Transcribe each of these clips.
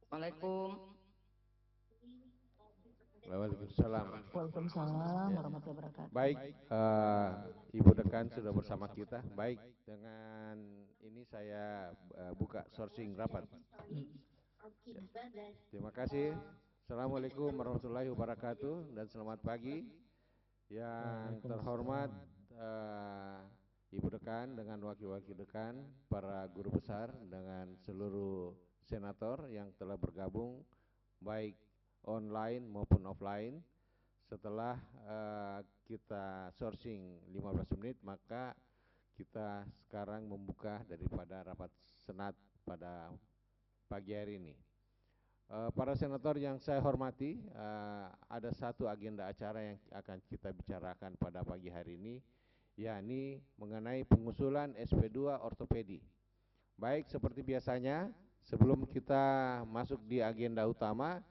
Waalaikumsalam. Waalaikumsalam. Waalaikumsalam Ya. warahmatullahi wabarakatuh. Baik, Ibu Dekan sudah bersama kita. Baik, dengan ini saya buka sourcing rapat. Ya. Terima kasih. Assalamualaikum warahmatullahi wabarakatuh dan selamat pagi. Yang terhormat Ibu Dekan dengan wakil-wakil dekan, para guru besar dengan seluruh senator yang telah bergabung baik online maupun offline. Setelah kita sourcing 15 menit, maka kita sekarang membuka daripada rapat senat pada pagi hari ini. Para senator yang saya hormati, ada satu agenda acara yang akan kita bicarakan pada pagi hari ini, yakni mengenai pengusulan SP2 ortopedi. Baik, seperti biasanya, sebelum kita masuk di agenda utama,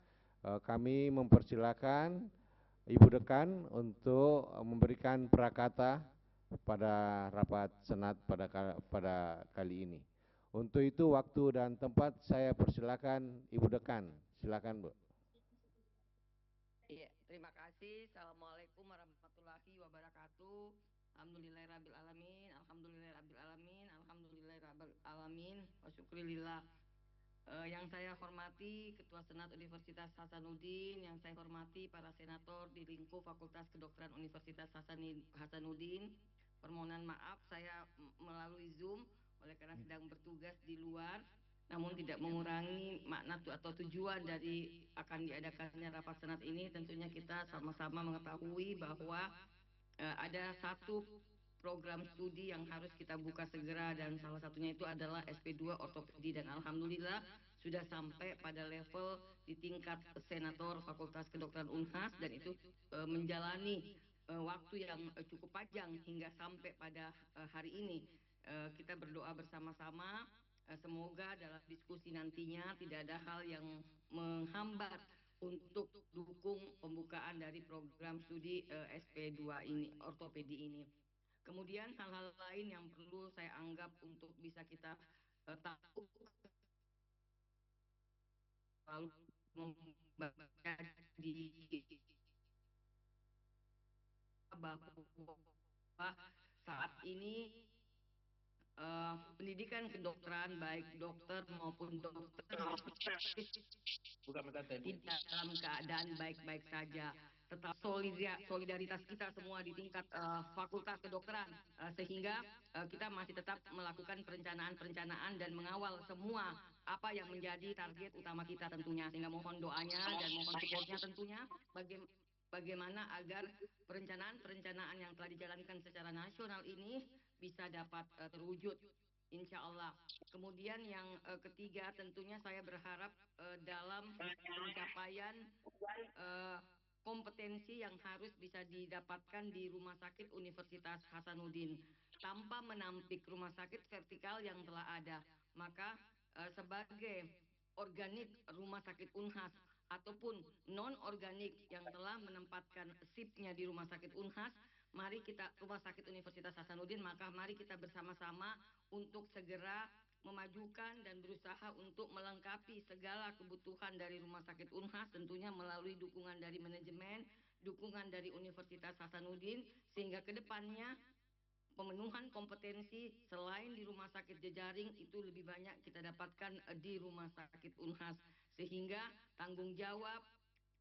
kami mempersilakan Ibu Dekan untuk memberikan prakata pada rapat senat pada kali ini. Untuk itu waktu dan tempat saya persilakan Ibu Dekan. Silakan, Bu. Iya, terima kasih. Assalamualaikum warahmatullahi wabarakatuh. Alhamdulillahirrabbilalamin, alhamdulillahirrabbilalamin, alhamdulillahirrabbilalamin, wa syukrilillah. Yang saya hormati Ketua Senat Universitas Hasanuddin, yang saya hormati para senator di lingkup Fakultas Kedokteran Universitas Hasanuddin. Permohonan maaf saya melalui Zoom oleh karena sedang bertugas di luar, namun tidak mengurangi makna atau tujuan dari akan diadakannya rapat senat ini. Tentunya kita sama-sama mengetahui bahwa ada satu program studi yang harus kita buka segera, dan salah satunya itu adalah SP2 ortopedi, dan alhamdulillah sudah sampai pada level di tingkat senator Fakultas Kedokteran Unhas, dan itu menjalani waktu yang cukup panjang hingga sampai pada hari ini. Kita berdoa bersama-sama, semoga dalam diskusi nantinya tidak ada hal yang menghambat untuk dukung pembukaan dari program studi SP2 ini, ortopedi ini. Kemudian hal-hal lain yang perlu saya anggap untuk bisa kita tahu, lalu membaca di bahwa saat ini pendidikan kedokteran baik dokter maupun dokter tidak dalam keadaan baik-baik saja. Tetap solidaritas kita semua di tingkat fakultas kedokteran, sehingga kita masih tetap melakukan perencanaan dan mengawal semua apa yang menjadi target utama kita tentunya, sehingga mohon doanya dan mohon supportnya tentunya bagaimana agar perencanaan yang telah dijalankan secara nasional ini bisa dapat terwujud, insya Allah. Kemudian yang ketiga, tentunya saya berharap dalam pencapaian kompetensi yang harus bisa didapatkan di Rumah Sakit Universitas Hasanuddin tanpa menampik rumah sakit vertikal yang telah ada, maka sebagai organik Rumah Sakit Unhas ataupun non organik yang telah menempatkan SIP-nya di Rumah Sakit Unhas, mari kita Rumah Sakit Universitas Hasanuddin, maka mari kita bersama-sama untuk segera memajukan dan berusaha untuk melengkapi segala kebutuhan dari Rumah Sakit Unhas, tentunya melalui dukungan dari manajemen, dukungan dari Universitas Hasanuddin, sehingga kedepannya pemenuhan kompetensi selain di rumah sakit jejaring itu lebih banyak kita dapatkan di Rumah Sakit Unhas, sehingga tanggung jawab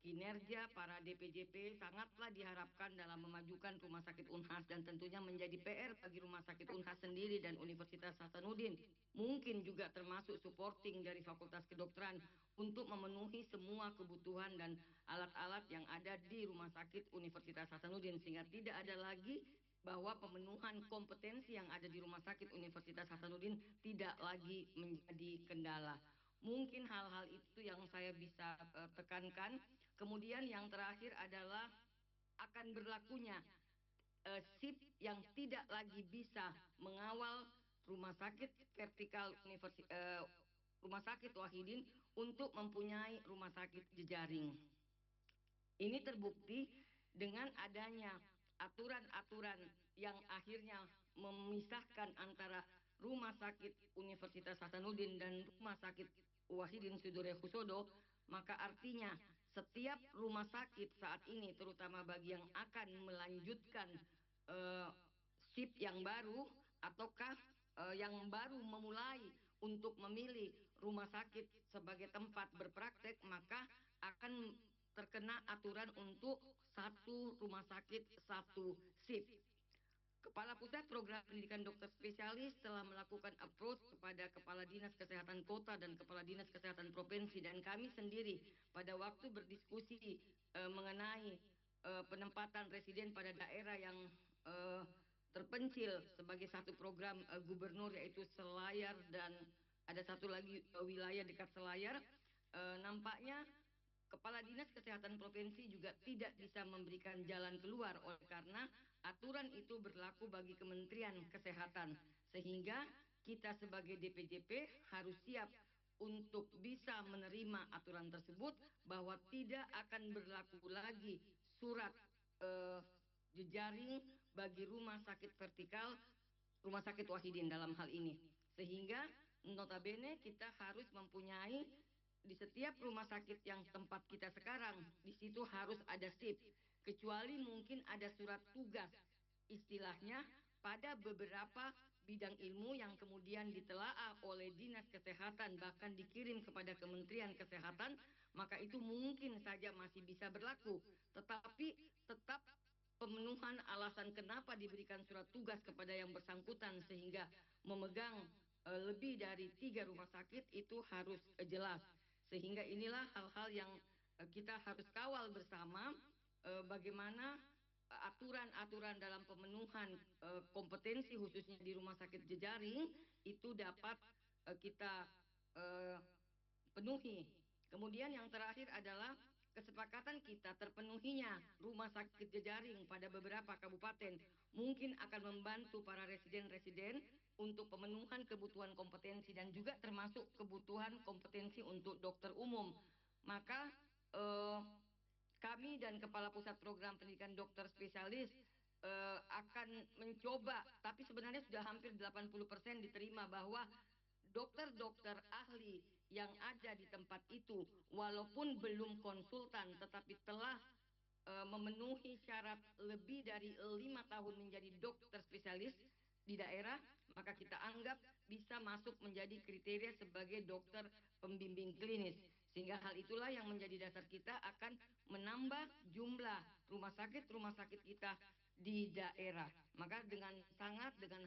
kinerja para DPJP sangatlah diharapkan dalam memajukan Rumah Sakit Unhas, dan tentunya menjadi PR bagi Rumah Sakit Unhas sendiri dan Universitas Hasanuddin, mungkin juga termasuk supporting dari Fakultas Kedokteran untuk memenuhi semua kebutuhan dan alat-alat yang ada di Rumah Sakit Universitas Hasanuddin, sehingga tidak ada lagi bahwa pemenuhan kompetensi yang ada di Rumah Sakit Universitas Hasanuddin tidak lagi menjadi kendala. Mungkin hal-hal itu yang saya bisa tekankan. Kemudian yang terakhir adalah akan berlakunya SIP yang tidak lagi bisa mengawal rumah sakit vertikal Rumah Sakit Wahidin untuk mempunyai rumah sakit jejaring. Ini terbukti dengan adanya aturan-aturan yang akhirnya memisahkan antara Rumah Sakit Universitas Hasanuddin dan Rumah Sakit Wahidin Sudirohusodo, maka artinya setiap rumah sakit saat ini, terutama bagi yang akan melanjutkan eh, shift yang baru ataukah yang baru memulai untuk memilih rumah sakit sebagai tempat berpraktek, maka akan terkena aturan untuk satu rumah sakit satu shift. Kepala Pusat Program Pendidikan Dokter Spesialis telah melakukan approach kepada Kepala Dinas Kesehatan Kota dan Kepala Dinas Kesehatan Provinsi, dan kami sendiri pada waktu berdiskusi mengenai penempatan residen pada daerah yang terpencil sebagai satu program gubernur, yaitu Selayar dan ada satu lagi wilayah dekat Selayar. Nampaknya Kepala Dinas Kesehatan Provinsi juga tidak bisa memberikan jalan keluar oleh karena aturan itu berlaku bagi Kementerian Kesehatan, sehingga kita sebagai DPJP harus siap untuk bisa menerima aturan tersebut, bahwa tidak akan berlaku lagi surat jejaring bagi rumah sakit vertikal, rumah sakit Wahidin dalam hal ini, sehingga notabene kita harus mempunyai di setiap rumah sakit yang tempat kita sekarang, di situ harus ada SIP, kecuali mungkin ada surat tugas istilahnya pada beberapa bidang ilmu yang kemudian ditelaah oleh Dinas Kesehatan bahkan dikirim kepada Kementerian Kesehatan, maka itu mungkin saja masih bisa berlaku, tetapi tetap pemenuhan alasan kenapa diberikan surat tugas kepada yang bersangkutan sehingga memegang lebih dari 3 rumah sakit itu harus jelas. Sehingga inilah hal-hal yang kita harus kawal bersama, bagaimana aturan-aturan dalam pemenuhan kompetensi khususnya di rumah sakit jejaring itu dapat kita penuhi. Kemudian yang terakhir adalah kesepakatan kita terpenuhinya rumah sakit jejaring pada beberapa kabupaten mungkin akan membantu para residen-residen untuk pemenuhan kebutuhan kompetensi dan juga termasuk kebutuhan kompetensi untuk dokter umum. Maka kami dan Kepala Pusat Program Pendidikan Dokter Spesialis akan mencoba, tapi sebenarnya sudah hampir 80% diterima, bahwa dokter-dokter ahli yang ada di tempat itu walaupun belum konsultan tetapi telah memenuhi syarat lebih dari 5 tahun menjadi dokter spesialis di daerah, maka kita anggap bisa masuk menjadi kriteria sebagai dokter pembimbing klinis, sehingga hal itulah yang menjadi dasar kita akan menambah jumlah rumah sakit kita di daerah. Maka dengan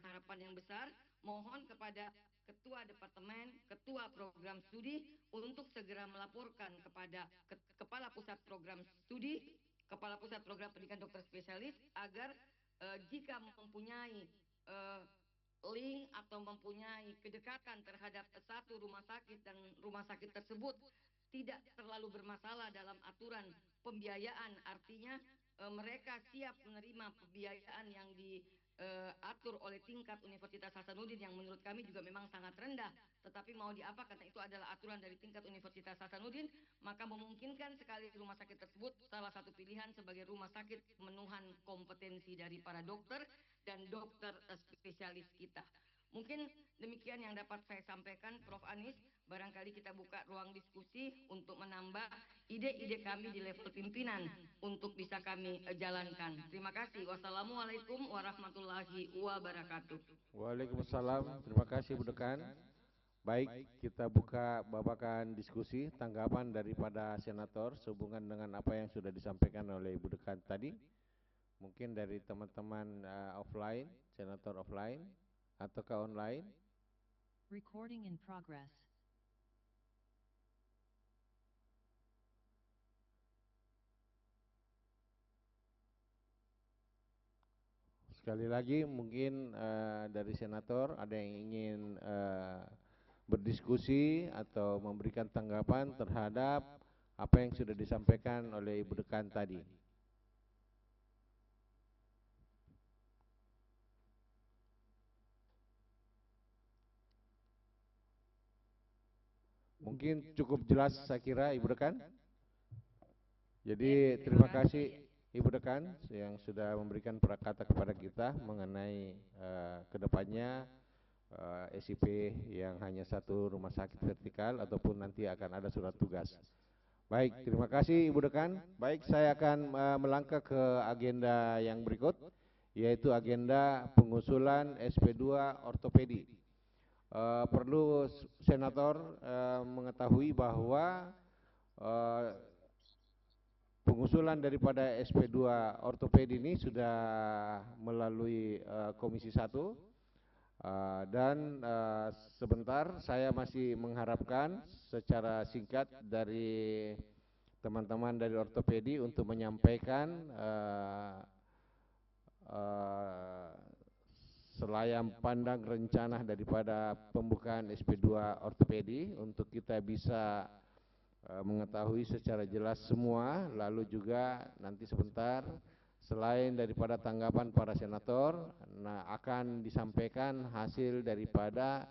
harapan yang besar, mohon kepada Ketua Departemen, Ketua Program Studi untuk segera melaporkan kepada Kepala Pusat Program Studi, Kepala Pusat Program Pendidikan Dokter Spesialis, agar jika mempunyai link atau mempunyai kedekatan terhadap satu rumah sakit dan rumah sakit tersebut tidak terlalu bermasalah dalam aturan pembiayaan, artinya mereka siap menerima pembiayaan yang diatur oleh tingkat Universitas Hasanuddin yang menurut kami juga memang sangat rendah, tetapi mau diapa karena itu adalah aturan dari tingkat Universitas Hasanuddin, maka memungkinkan sekali rumah sakit tersebut salah satu pilihan sebagai rumah sakit pemenuhan kompetensi dari para dokter dan dokter spesialis kita. Mungkin demikian yang dapat saya sampaikan, Prof. Anies. Barangkali kita buka ruang diskusi untuk menambah ide-ide kami di level pimpinan untuk bisa kami jalankan. Terima kasih. Wassalamualaikum warahmatullahi wabarakatuh. Waalaikumsalam. Terima kasih Bu Dekan. Baik, kita buka babakan diskusi tanggapan daripada senator sehubungan dengan apa yang sudah disampaikan oleh Ibu Dekan tadi. Mungkin dari teman-teman offline, senator offline ataukah online. Recording in progress. Sekali lagi mungkin dari senator ada yang ingin berdiskusi atau memberikan tanggapan terhadap apa yang sudah disampaikan oleh Ibu Dekan tadi. Mungkin cukup jelas saya kira Ibu Dekan. Jadi terima kasih Ibu Dekan yang sudah memberikan prakata kepada kita mengenai kedepannya SIP yang hanya satu rumah sakit vertikal ataupun nanti akan ada surat tugas. Baik, terima kasih Ibu Dekan. Baik, saya akan melangkah ke agenda yang berikut, yaitu agenda pengusulan SP2 ortopedi. Perlu Senator mengetahui bahwa pengusulan daripada SP2 ortopedi ini sudah melalui Komisi 1. Dan sebentar saya masih mengharapkan secara singkat dari teman-teman dari ortopedi untuk menyampaikan selayang pandang rencana daripada pembukaan SP2 ortopedi untuk kita bisa mengetahui secara jelas semua. Lalu juga nanti sebentar selain daripada tanggapan para senator, nah akan disampaikan hasil daripada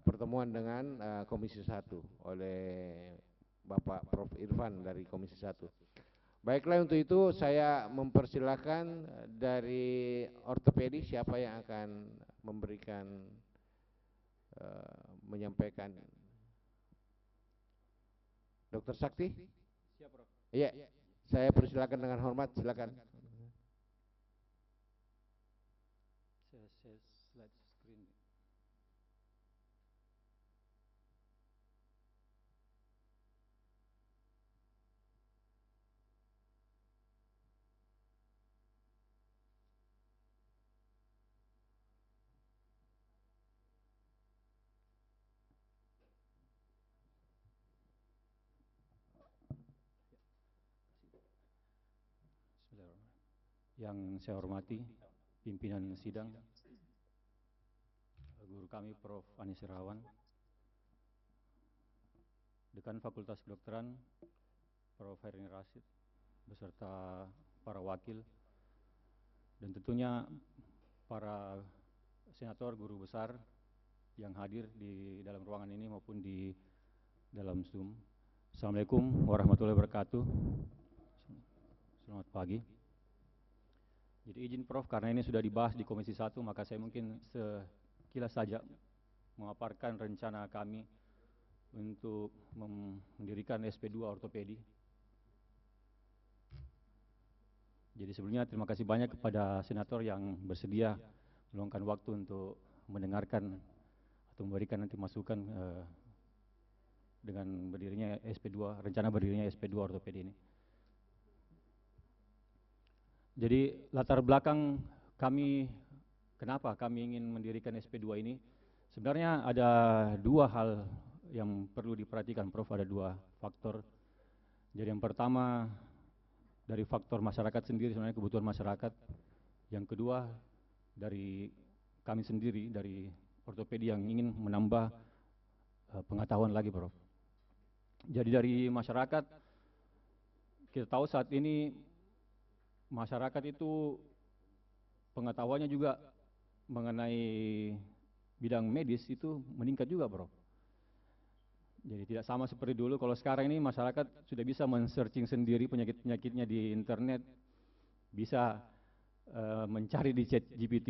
pertemuan dengan Komisi 1 oleh Bapak Prof. Irfan dari Komisi 1. Baiklah, untuk itu saya mempersilahkan dari ortopedi siapa yang akan memberikan menyampaikan. Dr. Sakti? Siap, Prof. Iya. Saya persilakan dengan hormat, silakan. Saya slide screen. Yang saya hormati pimpinan sidang, guru kami Prof. Anis Irawan, Dekan Fakultas Kedokteran Prof. Herini Rashid, beserta para wakil, dan tentunya para senator guru besar yang hadir di dalam ruangan ini maupun di dalam Zoom. Assalamualaikum warahmatullahi wabarakatuh. Selamat pagi. Jadi izin Prof, karena ini sudah dibahas di Komisi 1, maka saya mungkin sekilas saja memaparkan rencana kami untuk mendirikan SP2 ortopedi. Jadi sebelumnya terima kasih banyak kepada senator yang bersedia meluangkan waktu untuk mendengarkan atau memberikan nanti masukan dengan berdirinya SP2, rencana berdirinya SP2 ortopedi ini. Jadi latar belakang kami, kenapa kami ingin mendirikan SP2 ini, sebenarnya ada dua hal yang perlu diperhatikan, Prof. Ada dua faktor. Jadi yang pertama dari faktor masyarakat sendiri, sebenarnya kebutuhan masyarakat. Yang kedua dari kami sendiri, dari ortopedi yang ingin menambah pengetahuan lagi, Prof. Jadi dari masyarakat, kita tahu saat ini masyarakat itu pengetahuannya juga mengenai bidang medis itu meningkat juga, Bro. Jadi tidak sama seperti dulu. Kalau sekarang ini masyarakat sudah bisa men-searching sendiri penyakit-penyakitnya di internet, bisa mencari di ChatGPT.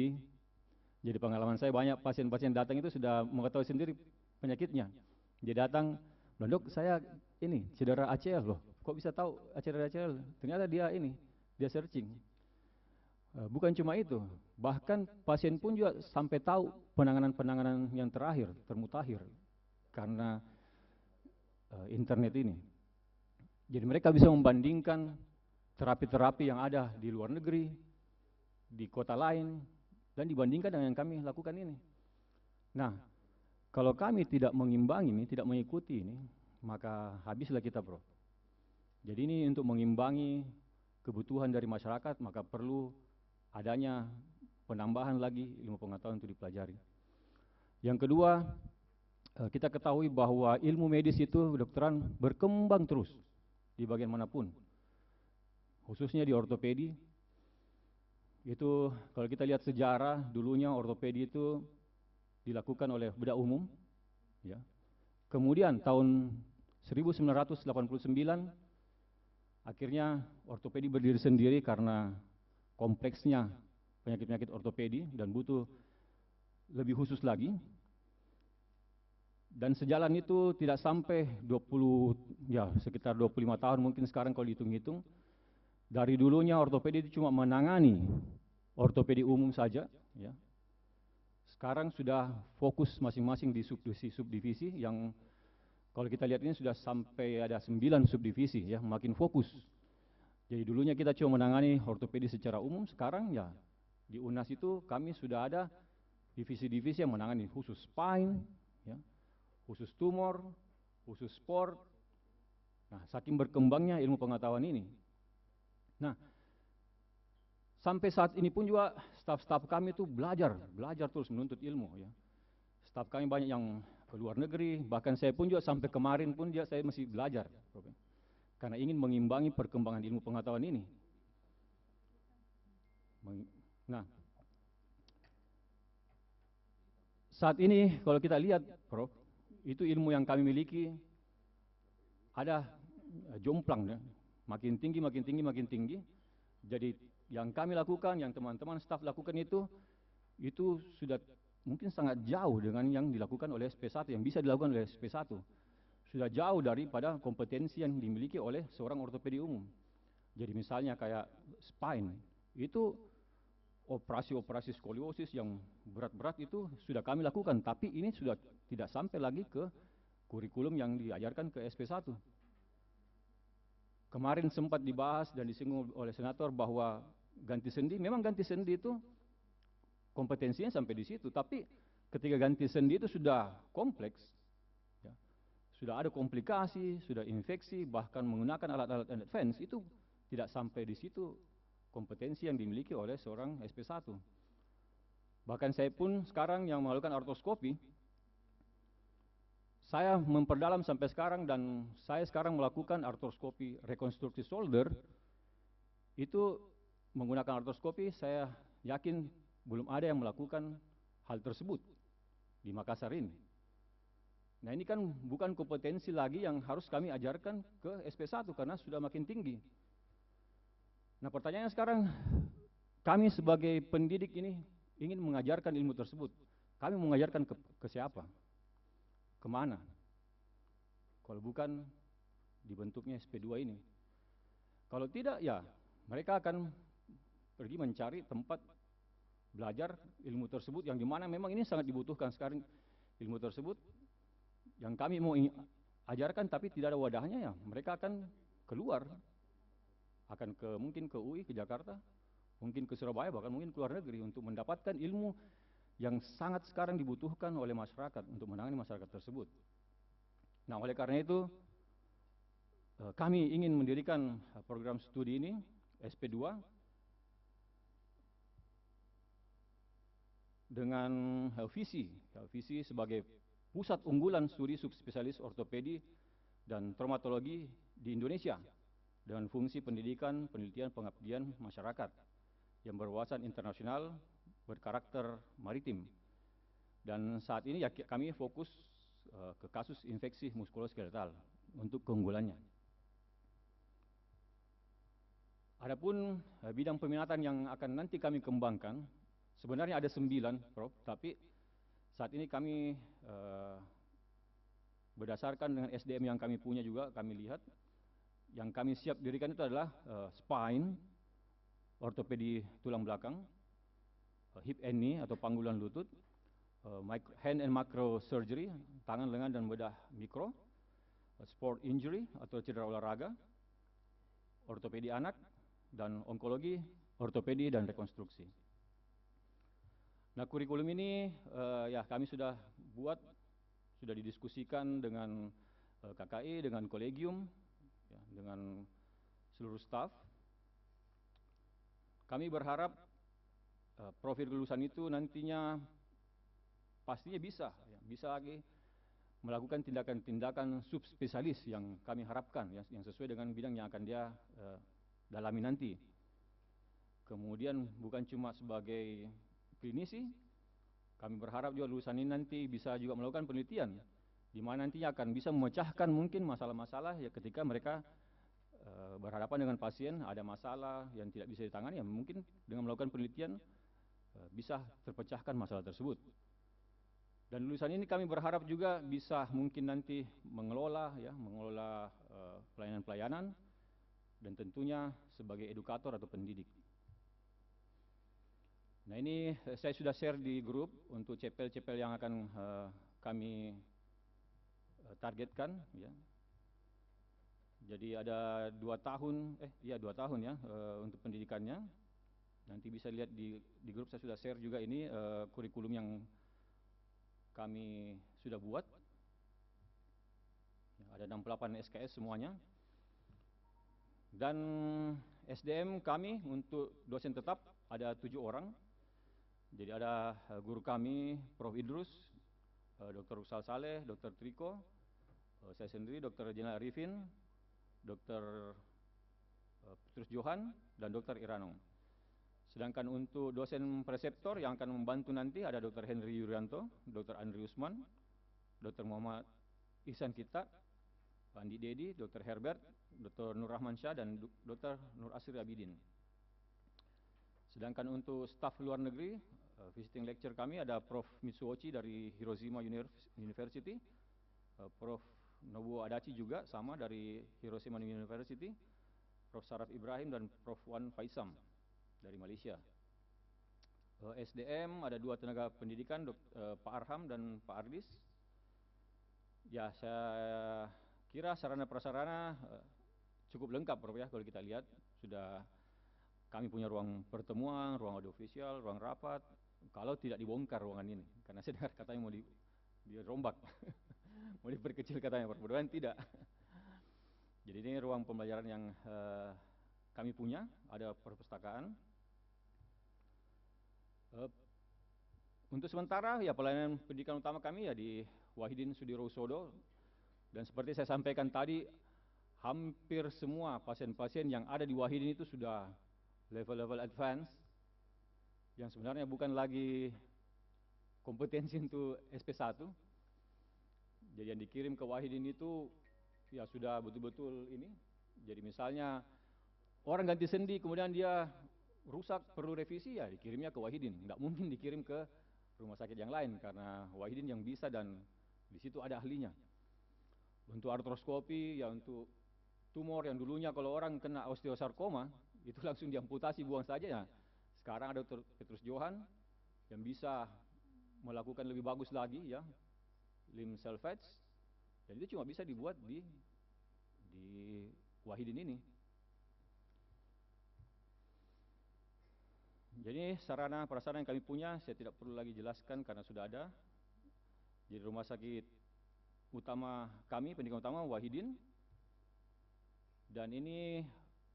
Jadi pengalaman saya banyak pasien-pasien datang itu sudah mengetahui sendiri penyakitnya. Dia datang, "Dok, saya ini cedera ACL loh. Kok bisa tahu cedera ACL?" Ternyata dia searching. Bukan cuma itu, bahkan pasien pun juga sampai tahu penanganan-penanganan yang terakhir, termutakhir, karena internet ini. Jadi mereka bisa membandingkan terapi-terapi yang ada di luar negeri, di kota lain, dan dibandingkan dengan yang kami lakukan ini. Nah, kalau kami tidak mengimbangi ini, tidak mengikuti ini, maka habislah kita, Bro. Jadi ini untuk mengimbangi kebutuhan dari masyarakat, maka perlu adanya penambahan lagi ilmu pengetahuan untuk dipelajari. Yang kedua, kita ketahui bahwa ilmu medis itu kedokteran berkembang terus di bagian manapun, khususnya di ortopedi. Itu kalau kita lihat sejarah, dulunya ortopedi itu dilakukan oleh bedah umum, ya. Kemudian tahun 1989 akhirnya ortopedi berdiri sendiri karena kompleksnya penyakit-penyakit ortopedi dan butuh lebih khusus lagi. Dan sejalan itu tidak sampai 20, ya sekitar 25 tahun mungkin sekarang kalau dihitung-hitung. Dari dulunya ortopedi itu cuma menangani ortopedi umum saja, ya. Sekarang sudah fokus masing-masing di subdivisi yang kalau kita lihat ini sudah sampai ada 9 subdivisi, ya, makin fokus. Jadi dulunya kita cuma menangani ortopedi secara umum, sekarang ya di UNAS itu kami sudah ada divisi-divisi yang menangani khusus spine, ya, khusus tumor, khusus sport. Nah, saking berkembangnya ilmu pengetahuan ini. Nah, sampai saat ini pun juga staf-staf kami itu belajar terus menuntut ilmu, ya. Staf kami banyak yang ke luar negeri, bahkan saya pun juga sampai kemarin pun juga saya masih belajar, Prof. Karena ingin mengimbangi perkembangan ilmu pengetahuan ini. Nah, saat ini kalau kita lihat, Prof, itu ilmu yang kami miliki ada jomplang, ya. Makin tinggi, makin tinggi, makin tinggi. Jadi yang kami lakukan, yang teman-teman staf lakukan itu sudah mungkin sangat jauh dengan yang dilakukan oleh SP1, yang bisa dilakukan oleh SP1. Sudah jauh daripada kompetensi yang dimiliki oleh seorang ortopedi umum. Jadi misalnya kayak spine, itu operasi-operasi skoliosis yang berat-berat itu sudah kami lakukan, tapi ini sudah tidak sampai lagi ke kurikulum yang diajarkan ke SP1. Kemarin sempat dibahas dan disinggung oleh senator bahwa ganti sendi, memang ganti sendi itu kompetensinya sampai di situ, tapi ketika ganti sendi itu sudah kompleks, ya, sudah ada komplikasi, sudah infeksi, bahkan menggunakan alat-alat advance, itu tidak sampai di situ kompetensi yang dimiliki oleh seorang SP1. Bahkan saya pun sekarang yang melakukan artroskopi, saya memperdalam sampai sekarang dan saya sekarang melakukan artroskopi rekonstruksi shoulder, itu menggunakan artroskopi, saya yakin belum ada yang melakukan hal tersebut di Makassar ini. Nah, ini kan bukan kompetensi lagi yang harus kami ajarkan ke SP1 karena sudah makin tinggi. Nah, pertanyaannya sekarang, kami sebagai pendidik ini ingin mengajarkan ilmu tersebut. Kami mengajarkan ke siapa? Kemana? Kalau bukan dibentuknya SP2 ini. Kalau tidak, ya mereka akan pergi mencari tempat belajar ilmu tersebut yang dimana memang ini sangat dibutuhkan sekarang ilmu tersebut yang kami mau ajarkan tapi tidak ada wadahnya, ya mereka akan keluar, akan mungkin ke UI, ke Jakarta, mungkin ke Surabaya, bahkan mungkin ke luar negeri untuk mendapatkan ilmu yang sangat sekarang dibutuhkan oleh masyarakat untuk menangani masyarakat tersebut. Nah, oleh karena itu kami ingin mendirikan program studi ini SP2 dengan visi sebagai pusat unggulan studi subspesialis ortopedi dan traumatologi di Indonesia dengan fungsi pendidikan, penelitian, pengabdian masyarakat yang berwawasan internasional, berkarakter maritim. Dan saat ini ya kami fokus ke kasus infeksi muskuloskeletal untuk keunggulannya. Adapun bidang peminatan yang akan nanti kami kembangkan, sebenarnya ada 9, Prof, tapi saat ini kami berdasarkan dengan SDM yang kami punya juga, kami lihat yang kami siap dirikan itu adalah spine, ortopedi tulang belakang, hip and knee atau panggulan lutut, hand and macro surgery, tangan, lengan dan bedah mikro, sport injury atau cedera olahraga, ortopedi anak, dan onkologi, ortopedi dan rekonstruksi. Nah, kurikulum ini ya kami sudah buat, sudah didiskusikan dengan KKI, dengan kolegium, ya, dengan seluruh staf. Kami berharap profil lulusan itu nantinya pastinya bisa lagi melakukan tindakan-tindakan subspesialis yang kami harapkan, ya, yang sesuai dengan bidang yang akan dia dalami nanti. Kemudian bukan cuma sebagai klinisi, kami berharap juga lulusan ini nanti bisa juga melakukan penelitian, di mana nantinya akan bisa memecahkan mungkin masalah-masalah ya ketika mereka berhadapan dengan pasien, ada masalah yang tidak bisa ditangani, ya mungkin dengan melakukan penelitian bisa terpecahkan masalah tersebut. Dan lulusan ini kami berharap juga bisa mungkin nanti mengelola pelayanan-pelayanan dan tentunya sebagai edukator atau pendidik. Nah ini saya sudah share di grup untuk CPL-CPL yang akan kami targetkan, ya. Jadi ada 2 tahun ya untuk pendidikannya. Nanti bisa lihat di grup saya sudah share juga ini kurikulum yang kami sudah buat. Ada 68 SKS semuanya. Dan SDM kami untuk dosen tetap ada 7 orang. Jadi ada guru kami Prof. Idrus, Dr. Rusal Saleh, Dr. Triko, saya sendiri Dr. Jenal Arifin, Dr. Petrus Johan, dan Dr. Iranong. Sedangkan untuk dosen preseptor yang akan membantu nanti ada Dr. Henry Yurianto, Dr. Andri Usman, Dr. Muhammad Ihsan Kita, Andi Dedi, Dr. Herbert, Dr. Nur Rahman Syah, dan Dr. Nur Asri Abidin. Sedangkan untuk staf luar negeri, visiting lecture kami ada Prof. Mitsuochi dari Hiroshima University, Prof. Nobuo Adachi juga sama dari Hiroshima University, Prof. Saraf Ibrahim, dan Prof. Wan Faisam dari Malaysia. SDM ada 2 tenaga pendidikan, Pak Arham dan Pak Ardis. Ya, saya kira sarana prasarana cukup lengkap, Prof, ya. Kalau kita lihat sudah kami punya ruang pertemuan, ruang audiovisual, ruang rapat. Kalau tidak dibongkar ruangan ini, karena saya dengar katanya mau dirombak, mau diperkecil katanya, mudah-mudahan tidak. Jadi ini ruang pembelajaran yang kami punya, ada perpustakaan. Untuk sementara ya pelayanan pendidikan utama kami ya di Wahidin Sudirohusodo, dan seperti saya sampaikan tadi, hampir semua pasien-pasien yang ada di Wahidin itu sudah level-level advance, yang sebenarnya bukan lagi kompetensi untuk SP1. Jadi yang dikirim ke Wahidin itu ya sudah betul-betul ini. Jadi misalnya orang ganti sendi kemudian dia rusak perlu revisi, ya dikirimnya ke Wahidin. Nggak mungkin dikirim ke rumah sakit yang lain karena Wahidin yang bisa dan di situ ada ahlinya. Untuk artroskopi, ya untuk tumor yang dulunya kalau orang kena osteosarkoma itu langsung diamputasi, buang saja ya. Sekarang ada Dr. Petrus Johan yang bisa melakukan lebih bagus lagi, ya, limb salvage. Dan itu cuma bisa dibuat di Wahidin ini. Jadi sarana prasarana yang kami punya saya tidak perlu lagi jelaskan karena sudah ada. Jadi rumah sakit utama kami, pendidikan utama Wahidin. Dan ini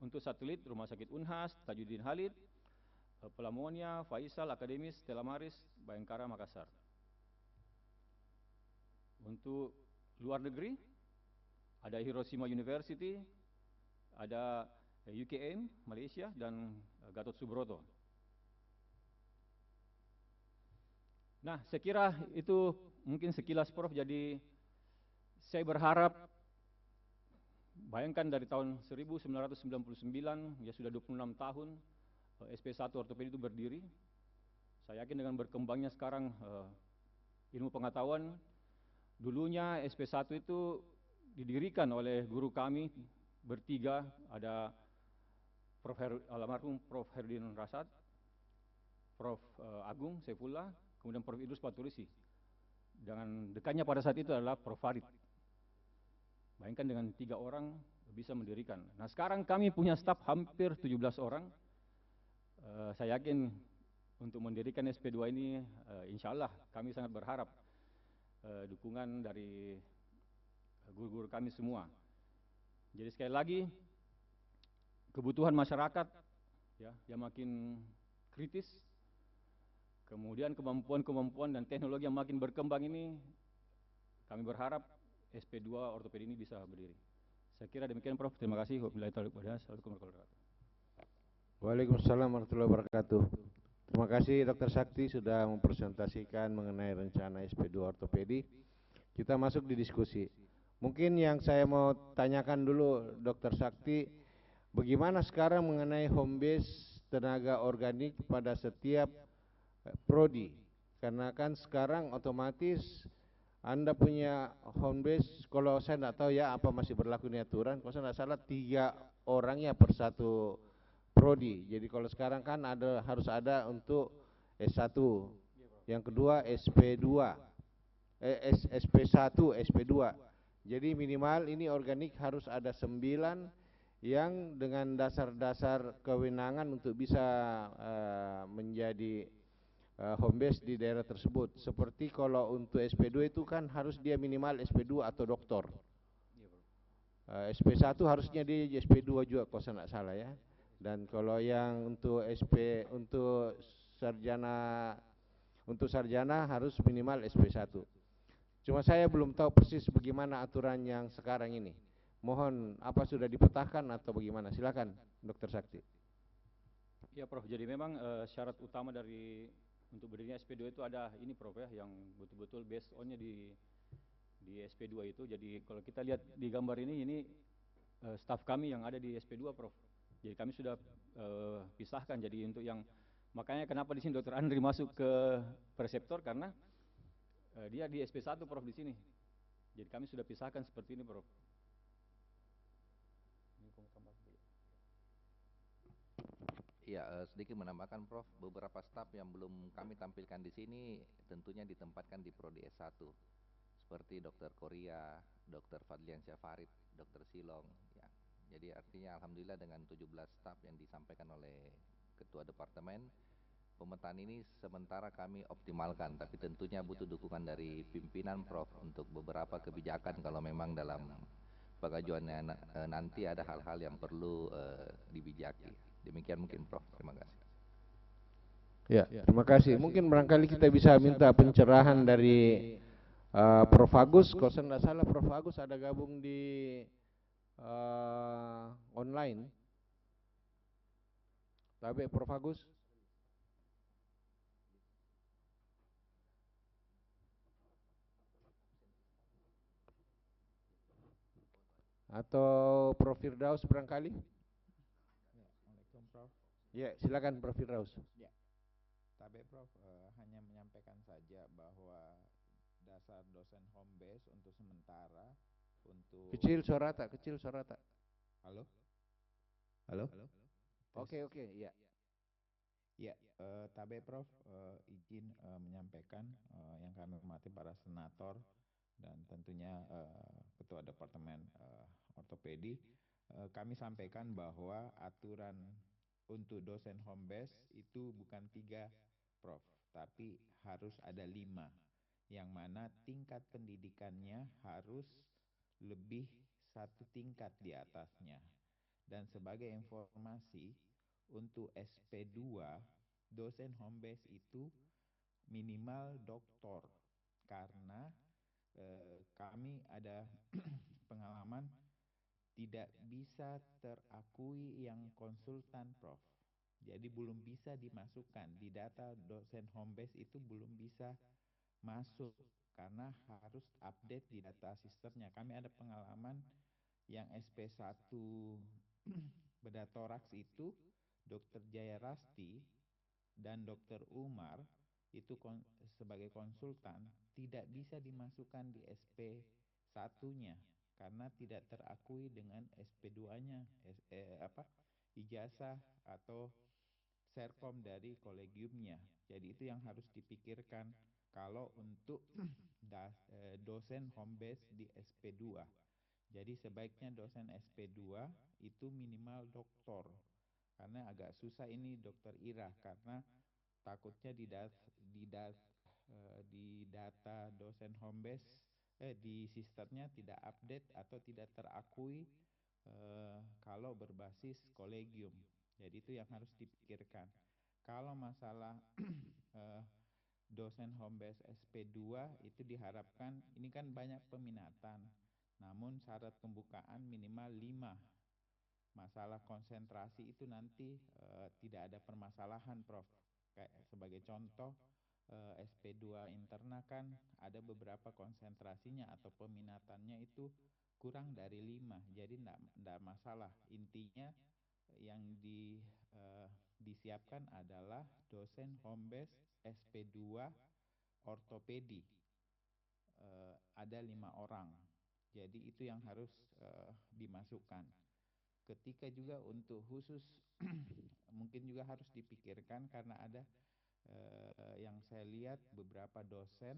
untuk satelit rumah sakit Unhas, Tajuddin Halid, Pelamonia, Faisal, Akademis, Stella Maris, Bayangkara, Makassar. Untuk luar negeri ada Hiroshima University, ada UKM Malaysia, dan Gatot Subroto. Nah, saya kira itu mungkin sekilas, Prof. Jadi saya berharap, bayangkan dari tahun 1999 ya sudah 26 tahun SP1 ortopedi itu berdiri. Saya yakin dengan berkembangnya sekarang ilmu pengetahuan, dulunya SP1 itu didirikan oleh guru kami bertiga, ada almarhum Prof. Herdin Rasad, Prof. Agung Saifullah, kemudian Prof. Idrus Paturisi. Dengan dekatnya pada saat itu adalah Prof. Farid. Bayangkan dengan 3 orang bisa mendirikan. Nah sekarang kami punya staf hampir 17 orang. Saya yakin untuk mendirikan SP2 ini insya Allah kami sangat berharap dukungan dari guru-guru kami semua. Jadi sekali lagi kebutuhan masyarakat ya yang makin kritis, kemudian kemampuan-kemampuan dan teknologi yang makin berkembang ini, kami berharap SP2 ortopedi ini bisa berdiri. Saya kira demikian, Prof. Terima kasih. Assalamualaikum warahmatullahi wabarakatuh. Waalaikumsalam warahmatullahi wabarakatuh. Terima kasih Dr. Sakti sudah mempresentasikan mengenai rencana SP2 ortopedi. Kita masuk di diskusi. Mungkin yang saya mau tanyakan dulu Dr. Sakti, bagaimana sekarang mengenai home base tenaga organik pada setiap prodi. Karena kan sekarang otomatis Anda punya home base, kalau saya tidak tahu ya apa masih berlaku ini aturan, kalau saya tidak salah 3 orang ya per satu prodi. Jadi kalau sekarang kan harus ada untuk S1, yang kedua SP2, SP1, SP2. Jadi minimal ini organik harus ada 9 yang dengan dasar-dasar kewenangan untuk bisa menjadi home base di daerah tersebut. Seperti kalau untuk SP2 itu kan harus dia minimal SP2 atau doktor. SP1 harusnya di SP2 juga kalau saya tidak salah ya. Dan kalau yang untuk sarjana harus minimal SP1. Cuma saya belum tahu persis bagaimana aturan yang sekarang ini. Mohon apa sudah dipetahkan atau bagaimana? Silakan Dr. Sakti. Ya Prof, jadi memang syarat utama untuk berdirinya SP2 itu ada ini Prof ya, yang betul-betul based on-nya di SP2 itu. Jadi kalau kita lihat di gambar ini staf kami yang ada di SP2 Prof. Jadi kami sudah pisahkan. Jadi untuk yang makanya kenapa di sini Dr. Andri masuk ke preseptor karena dia di SP1 Prof di sini. Jadi kami sudah pisahkan seperti ini Prof. Iya, sedikit menambahkan Prof, beberapa staf yang belum kami tampilkan di sini tentunya ditempatkan di Prodi S1 seperti Dr. Korea, Dr. Fadliansyah Farid, Dr. Silong. Ya. Jadi artinya alhamdulillah dengan 17 staf yang disampaikan oleh Ketua Departemen, pemetaan ini sementara kami optimalkan, tapi tentunya butuh dukungan dari pimpinan Prof untuk beberapa kebijakan kalau memang dalam pengajuannya nanti ada hal-hal yang perlu dibijaki. Demikian mungkin Prof. Terima kasih. Ya, terima kasih. Mungkin barangkali kita bisa minta pencerahan dari Prof. Agus. Kalau saya tidak salah Prof. Agus ada gabung di online. Tapi Prof. Agus? Atau Prof. Firdaus barangkali? Assalamualaikum Prof. Ya, silakan Prof. Firdaus. Ya, Tabe Prof hanya menyampaikan saja bahwa dasar dosen home base untuk sementara untuk Kecil suara tak? Kecil suara tak? Halo? Halo? Oke, ya. Ya, Tabe Prof izin menyampaikan yang kami hormati para senator dan tentunya Ketua Departemen Ortopedi, kami sampaikan bahwa aturan untuk dosen home base itu bukan 3 Prof, tapi harus ada 5, yang mana tingkat pendidikannya harus lebih 1 tingkat di atasnya. Dan sebagai informasi, untuk SP2, dosen home base itu minimal doktor, karena kami ada pengalaman tidak bisa terakui yang konsultan Prof. Jadi belum bisa dimasukkan di data dosen home base, itu belum bisa masuk karena harus update di data sistemnya. Kami ada pengalaman yang SP1 bedah toraks itu Dr. Jaya Rasti dan Dr. Umar itu sebagai konsultan tidak bisa dimasukkan di SP1-nya karena tidak terakui dengan SP2-nya, ijazah atau serkom dari kolegiumnya. Jadi itu yang harus dipikirkan kalau untuk dosen home base di SP2. Jadi sebaiknya dosen SP2 itu minimal doktor. Karena agak susah ini Dokter Ira, karena takutnya di data dosen home base di sistemnya tidak update atau tidak terakui kalau berbasis kolegium. Jadi itu yang harus dipikirkan. Kalau masalah dosen home base SP2 itu diharapkan, ini kan banyak peminatan, namun syarat pembukaan minimal 5. Masalah konsentrasi itu nanti tidak ada permasalahan Prof. Kayak sebagai contoh SP2 interna kan ada beberapa konsentrasinya atau peminatannya itu kurang dari 5, jadi enggak masalah. Intinya yang disiapkan adalah dosen home base SP2 ortopedi. Ada 5 orang. Jadi itu yang harus dimasukkan. Ketika juga untuk khusus mungkin juga harus dipikirkan karena ada yang saya lihat beberapa dosen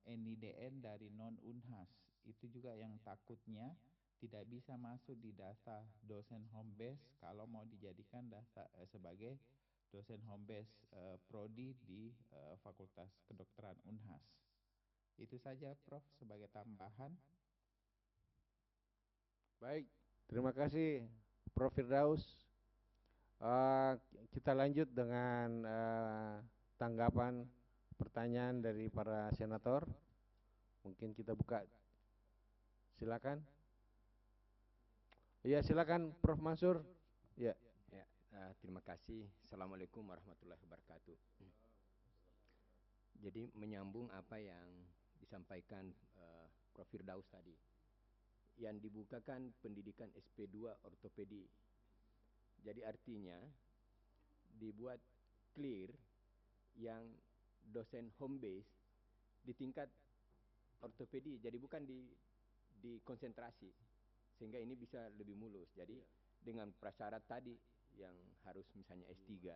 NIDN dari non-Unhas. Itu juga yang takutnya tidak bisa masuk di data dosen home base kalau mau dijadikan data sebagai dosen home base prodi di Fakultas Kedokteran Unhas. Itu saja Prof sebagai tambahan. Baik, terima kasih Prof. Firdaus. Kita lanjut dengan tanggapan pertanyaan dari para senator. Mungkin kita buka, silakan. Ya, silakan Prof. Mansur. Ya. Terima kasih. Assalamualaikum warahmatullahi wabarakatuh. Jadi menyambung apa yang disampaikan Prof. Firdaus tadi, yang dibukakan pendidikan SP2 ortopedi. Jadi artinya dibuat clear yang dosen home base di tingkat ortopedi, jadi bukan di konsentrasi, sehingga ini bisa lebih mulus. Jadi dengan prasyarat tadi yang harus misalnya S3.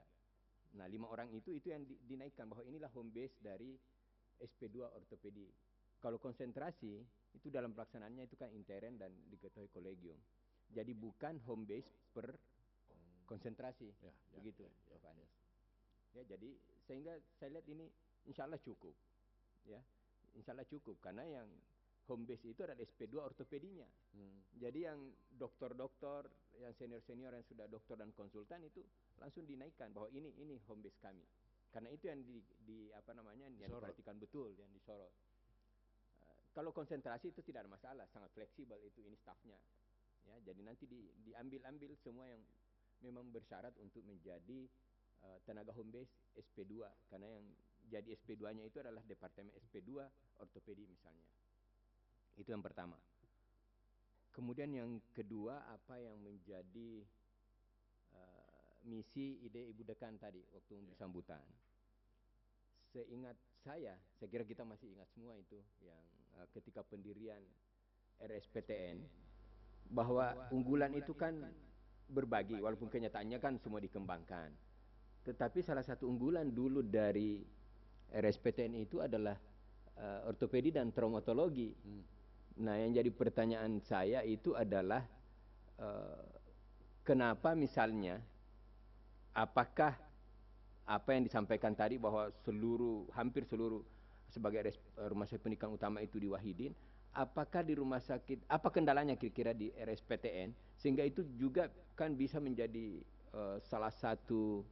Nah, 5 orang itu yang dinaikkan bahwa inilah home base dari SP2 ortopedi. Kalau konsentrasi itu dalam pelaksanaannya itu kan intern dan diketuai kolegium. Jadi bukan home base per konsentrasi, begitu, Pak Anies. Ya, jadi sehingga saya lihat ini insya Allah cukup, ya, insya Allah cukup karena yang home base itu adalah SP2 ortopedinya. Jadi yang dokter-dokter, yang senior-senior yang sudah dokter dan konsultan itu langsung dinaikkan bahwa ini home base kami. Karena itu yang yang diperhatikan betul, yang disorot. Kalau konsentrasi itu tidak ada masalah, sangat fleksibel itu ini stafnya. Ya, jadi nanti diambil semua yang memang bersyarat untuk menjadi tenaga home base SP2 karena yang jadi SP2-nya itu adalah departemen SP2 ortopedi misalnya. Itu yang pertama. Kemudian yang kedua, apa yang menjadi misi ide Ibu Dekan tadi waktu sambutan. Seingat saya kira kita masih ingat semua itu yang ketika pendirian RSPTN bahwa unggulan itu kan berbagi walaupun kenyataannya kan semua dikembangkan. Tetapi salah satu unggulan dulu dari RSPTN itu adalah ortopedi dan traumatologi. Nah, yang jadi pertanyaan saya itu adalah kenapa misalnya, apakah apa yang disampaikan tadi bahwa hampir seluruh sebagai rumah sakit pendidikan utama itu di Wahidin, apakah di rumah sakit, apa kendalanya kira-kira di RSPTN sehingga itu juga kan bisa menjadi salah satu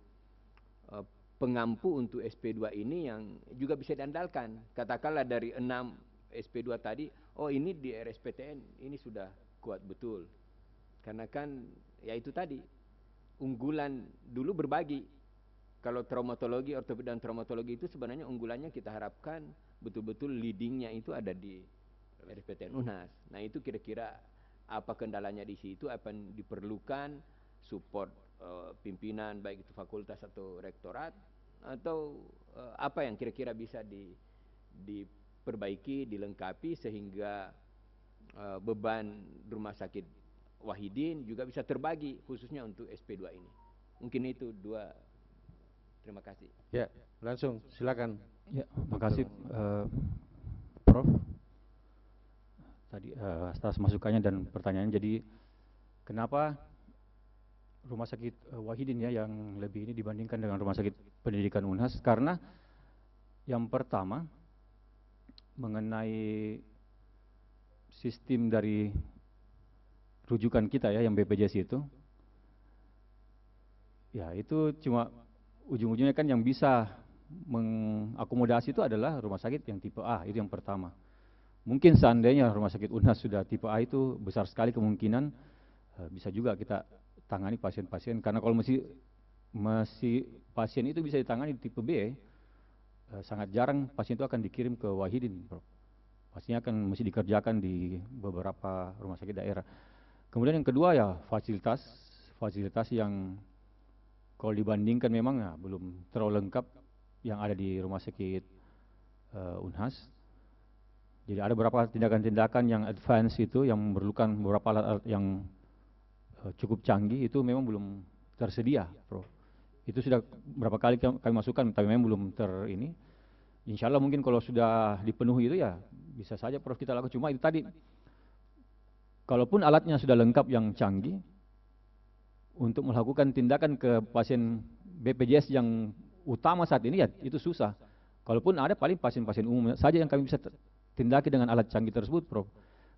pengampu untuk SP2 ini yang juga bisa diandalkan. Katakanlah dari 6 SP2 tadi, oh ini di RSPTN ini sudah kuat betul. Karena kan ya itu tadi, unggulan dulu berbagi. Kalau traumatologi, ortopedi dan traumatologi itu sebenarnya unggulannya kita harapkan betul-betul leadingnya itu ada di RSPTN Unhas. Nah itu kira-kira apa kendalanya di situ, apa yang diperlukan, support pimpinan baik itu fakultas atau rektorat, atau apa yang kira-kira bisa diperbaiki, dilengkapi sehingga beban rumah sakit Wahidin juga bisa terbagi khususnya untuk SP2 ini. Mungkin itu dua. Terima kasih. Ya, langsung silakan. Ya, makasih Prof. Tadi atas masukannya dan pertanyaannya. Jadi kenapa rumah sakit Wahidin ya yang lebih ini dibandingkan dengan rumah sakit pendidikan Unhas? Karena yang pertama mengenai sistem dari rujukan kita ya yang BPJS itu, ya itu cuma ujung-ujungnya kan yang bisa mengakomodasi itu adalah rumah sakit yang tipe A, itu yang pertama. Mungkin seandainya rumah sakit Unhas sudah tipe A itu besar sekali kemungkinan bisa juga kita tangani pasien-pasien, karena kalau masih pasien itu bisa ditangani di tipe B, sangat jarang pasien itu akan dikirim ke Wahidin, Bro. Pastinya akan mesti dikerjakan di beberapa rumah sakit daerah. Kemudian yang kedua ya fasilitas yang kalau dibandingkan memang belum terlalu lengkap yang ada di rumah sakit Unhas. Jadi ada beberapa tindakan-tindakan yang advance itu yang memerlukan beberapa alat-alat yang cukup canggih itu memang belum tersedia, Prof. Itu sudah berapa kali kami masukkan, tapi memang belum ini. Insya Allah mungkin kalau sudah dipenuhi itu ya bisa saja Prof kita lakukan. Cuma itu tadi, kalaupun alatnya sudah lengkap yang canggih, untuk melakukan tindakan ke pasien BPJS yang utama saat ini ya itu susah. Kalaupun ada paling pasien-pasien umum saja yang kami bisa tindaki dengan alat canggih tersebut, Prof.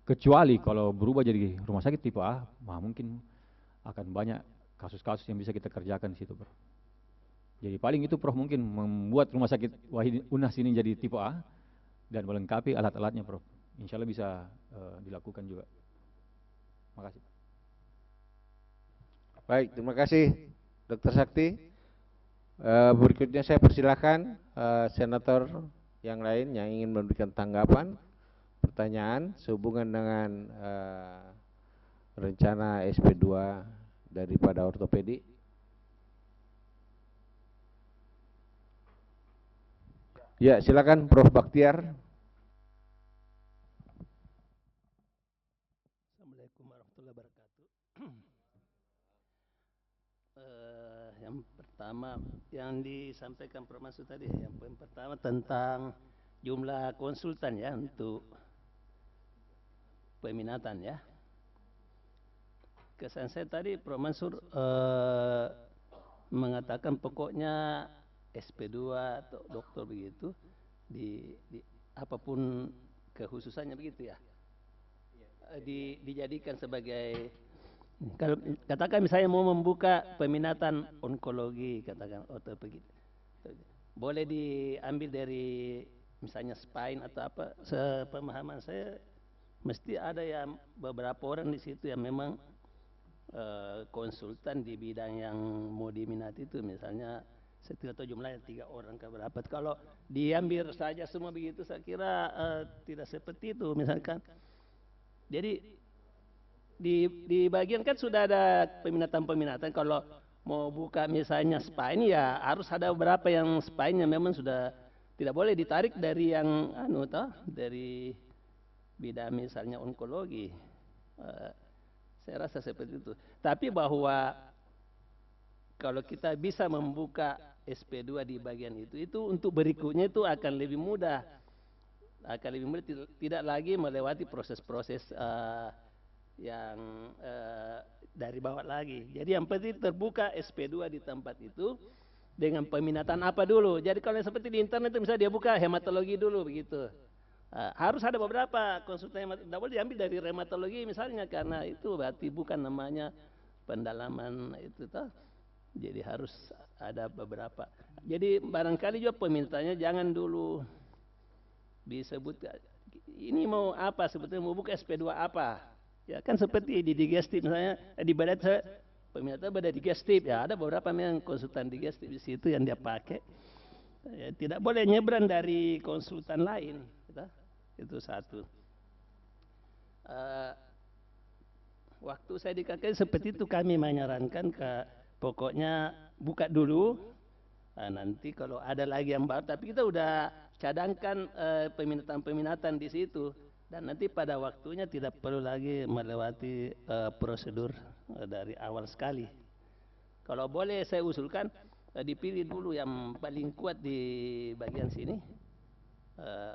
Kecuali kalau berubah jadi rumah sakit tipe A, mungkin akan banyak kasus-kasus yang bisa kita kerjakan di situ, Prof. Jadi paling itu, Prof, mungkin membuat rumah sakit Wahid Unhas ini jadi tipe A dan melengkapi alat-alatnya, Prof. Insya Allah bisa dilakukan juga. Makasih. Baik, terima kasih Dr. Sakti. Berikutnya saya persilahkan senator yang lain yang ingin memberikan tanggapan, pertanyaan sehubungan dengan rencana SP2 daripada ortopedi. Ya, silakan Prof. Baktiar. Assalamualaikum warahmatullahi wabarakatuh. Yang pertama yang disampaikan Prof. Mansur tadi, yang poin pertama tentang jumlah konsultan ya untuk peminatan ya. Kesan saya tadi Prof. Mansur mengatakan pokoknya SP2 atau dokter begitu di apapun kekhususannya begitu ya. Dijadikan sebagai, kalau katakan misalnya mau membuka peminatan onkologi, katakan ortopedi, boleh diambil dari misalnya spine atau apa. Sepemahaman saya mesti ada yang beberapa orang di situ yang memang konsultan di bidang yang mau diminati itu, misalnya saya tidak tahu jumlahnya 3 orang ke berapa. Kalau diambil saja semua begitu saya kira tidak seperti itu misalkan. Jadi di bagian kan sudah ada peminatan-peminatan. Kalau mau buka misalnya spine ya harus ada beberapa yang spine-nya memang sudah tidak boleh ditarik dari yang dari bidang misalnya onkologi. Saya rasa seperti itu. Tapi bahwa kalau kita bisa membuka SP2 di bagian itu untuk berikutnya itu akan lebih mudah. Akan lebih mudah, tidak lagi melewati proses-proses yang dari bawah lagi. Jadi yang penting terbuka SP2 di tempat itu dengan peminatan apa dulu. Jadi kalau seperti di internet itu misalnya dia buka hematologi dulu begitu. Harus ada beberapa konsultan hematologi. Tidak boleh diambil dari reumatologi misalnya, karena itu berarti bukan namanya pendalaman itu toh. Jadi harus ada beberapa. Jadi barangkali juga pemintaannya jangan dulu disebut ini mau apa, sebetulnya mau buka SP2 apa. Ya kan seperti di digestif misalnya, di badan saya peminatnya pada digestif ya, ada beberapa memang konsultan digestif di situ yang dia pakai. Ya, tidak boleh nyebrang dari konsultan lain. Itu satu. Waktu saya di KKI seperti itu, kami menyarankan pokoknya buka dulu. Nanti kalau ada lagi yang baru, tapi kita udah cadangkan peminatan-peminatan di situ, dan nanti pada waktunya tidak perlu lagi melewati prosedur dari awal sekali. Kalau boleh saya usulkan dipilih dulu yang paling kuat di bagian sini,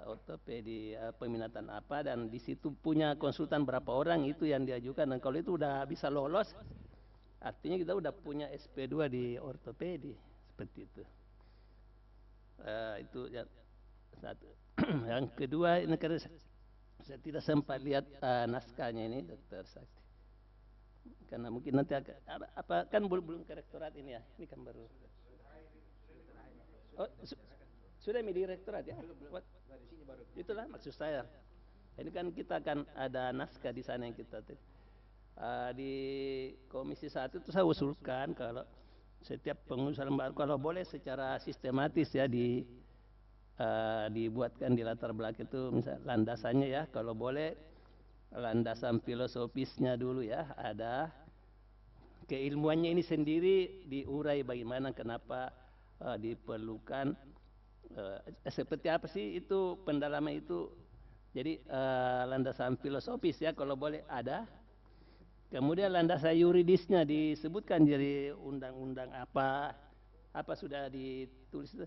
ortopedi peminatan apa, dan di situ punya konsultan berapa orang itu yang diajukan, dan kalau itu udah bisa lolos artinya kita udah punya SP2 di ortopedi seperti itu. Itu ya satu. Yang kedua, ini karena saya tidak sempat lihat naskahnya ini Dr. Sakti, karena mungkin nanti apa kan belum ke rektorat ini ya, ini kan baru. Oh, sudah di rektorat ya? Itulah maksud saya. Ini kan kita akan ada naskah di sana yang kita di Komisi 1 itu saya usulkan kalau setiap pengusulan baru kalau boleh secara sistematis ya dibuatkan di latar belakang itu, misal landasannya ya, kalau boleh landasan filosofisnya dulu ya, ada keilmuannya ini sendiri diurai bagaimana kenapa diperlukan seperti apa sih itu pendalaman itu. Jadi landasan filosofis ya kalau boleh ada. Kemudian landasan yuridisnya disebutkan dari undang-undang apa sudah ditulis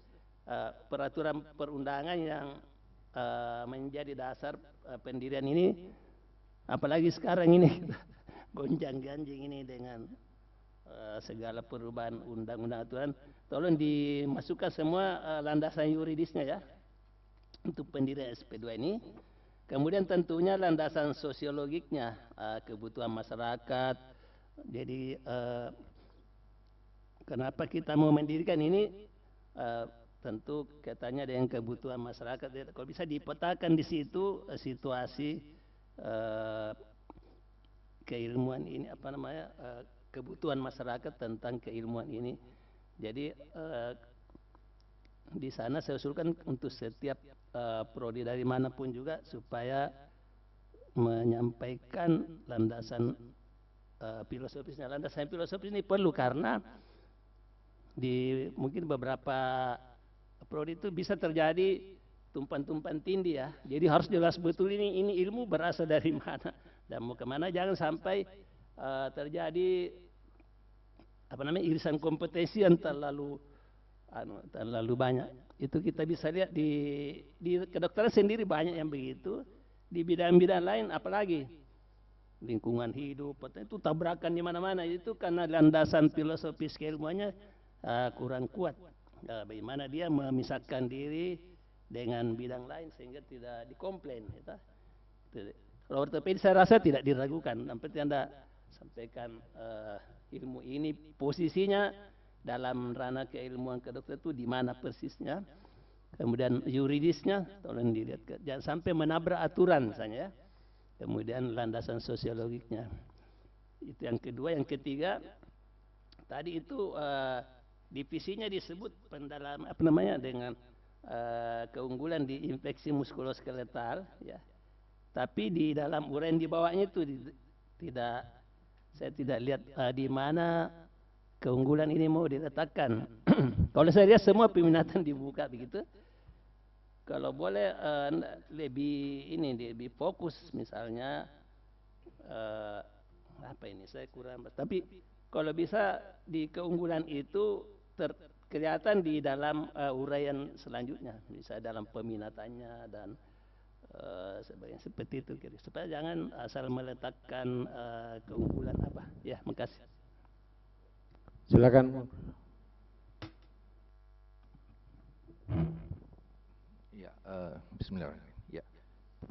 peraturan perundangan yang menjadi dasar pendirian ini. Apalagi sekarang ini gonjang-ganjing ini dengan segala perubahan undang-undang aturan, tolong dimasukkan semua landasan yuridisnya ya untuk pendirian SP2 ini. Kemudian tentunya landasan sosiologiknya, kebutuhan masyarakat. Jadi kenapa kita mau mendirikan ini? Tentu katanya dengan kebutuhan masyarakat. Kalau bisa dipetakan di situ situasi keilmuan ini kebutuhan masyarakat tentang keilmuan ini. Jadi di sana saya usulkan untuk setiap prodi dari manapun juga supaya menyampaikan landasan filosofisnya. Landasan filosofis ini perlu karena di mungkin beberapa prodi itu bisa terjadi tumpan-tumpan tindih ya. Jadi harus jelas betul ini ilmu berasal dari mana dan mau kemana. Jangan sampai terjadi irisan kompetensi yang terlalu banyak. Itu kita bisa lihat di kedokteran sendiri banyak yang begitu. Di bidang-bidang lain apalagi lingkungan hidup itu tabrakan di mana-mana. Itu karena landasan filosofis keilmuannya kurang kuat. Bagaimana dia memisahkan diri dengan bidang lain sehingga tidak dikomplain. Kalau ortopedi saya rasa tidak diragukan. Seperti Anda sampaikan ilmu ini posisinya dalam ranah keilmuan kedokteran itu di mana persisnya. Kemudian yuridisnya tolong dilihat jangan sampai menabrak aturan misalnya ya. Kemudian landasan sosiologiknya. Itu yang kedua. Yang ketiga tadi itu divisinya disebut pendalaman dengan keunggulan di infeksi muskuloskeletal ya. Tapi di dalam uraian di bawahnya itu saya tidak lihat di mana keunggulan ini mau diletakkan. Kalau saya lihat semua peminatan dibuka begitu. Kalau boleh lebih fokus misalnya saya kurang. Tapi kalau bisa di keunggulan itu kelihatan di dalam uraian selanjutnya, bisa dalam peminatannya dan sebagainya seperti itu. Supaya jangan asal meletakkan keunggulan apa. Ya, makasih. Silakan. Ya, bismillahirrahmanirrahim. Ya,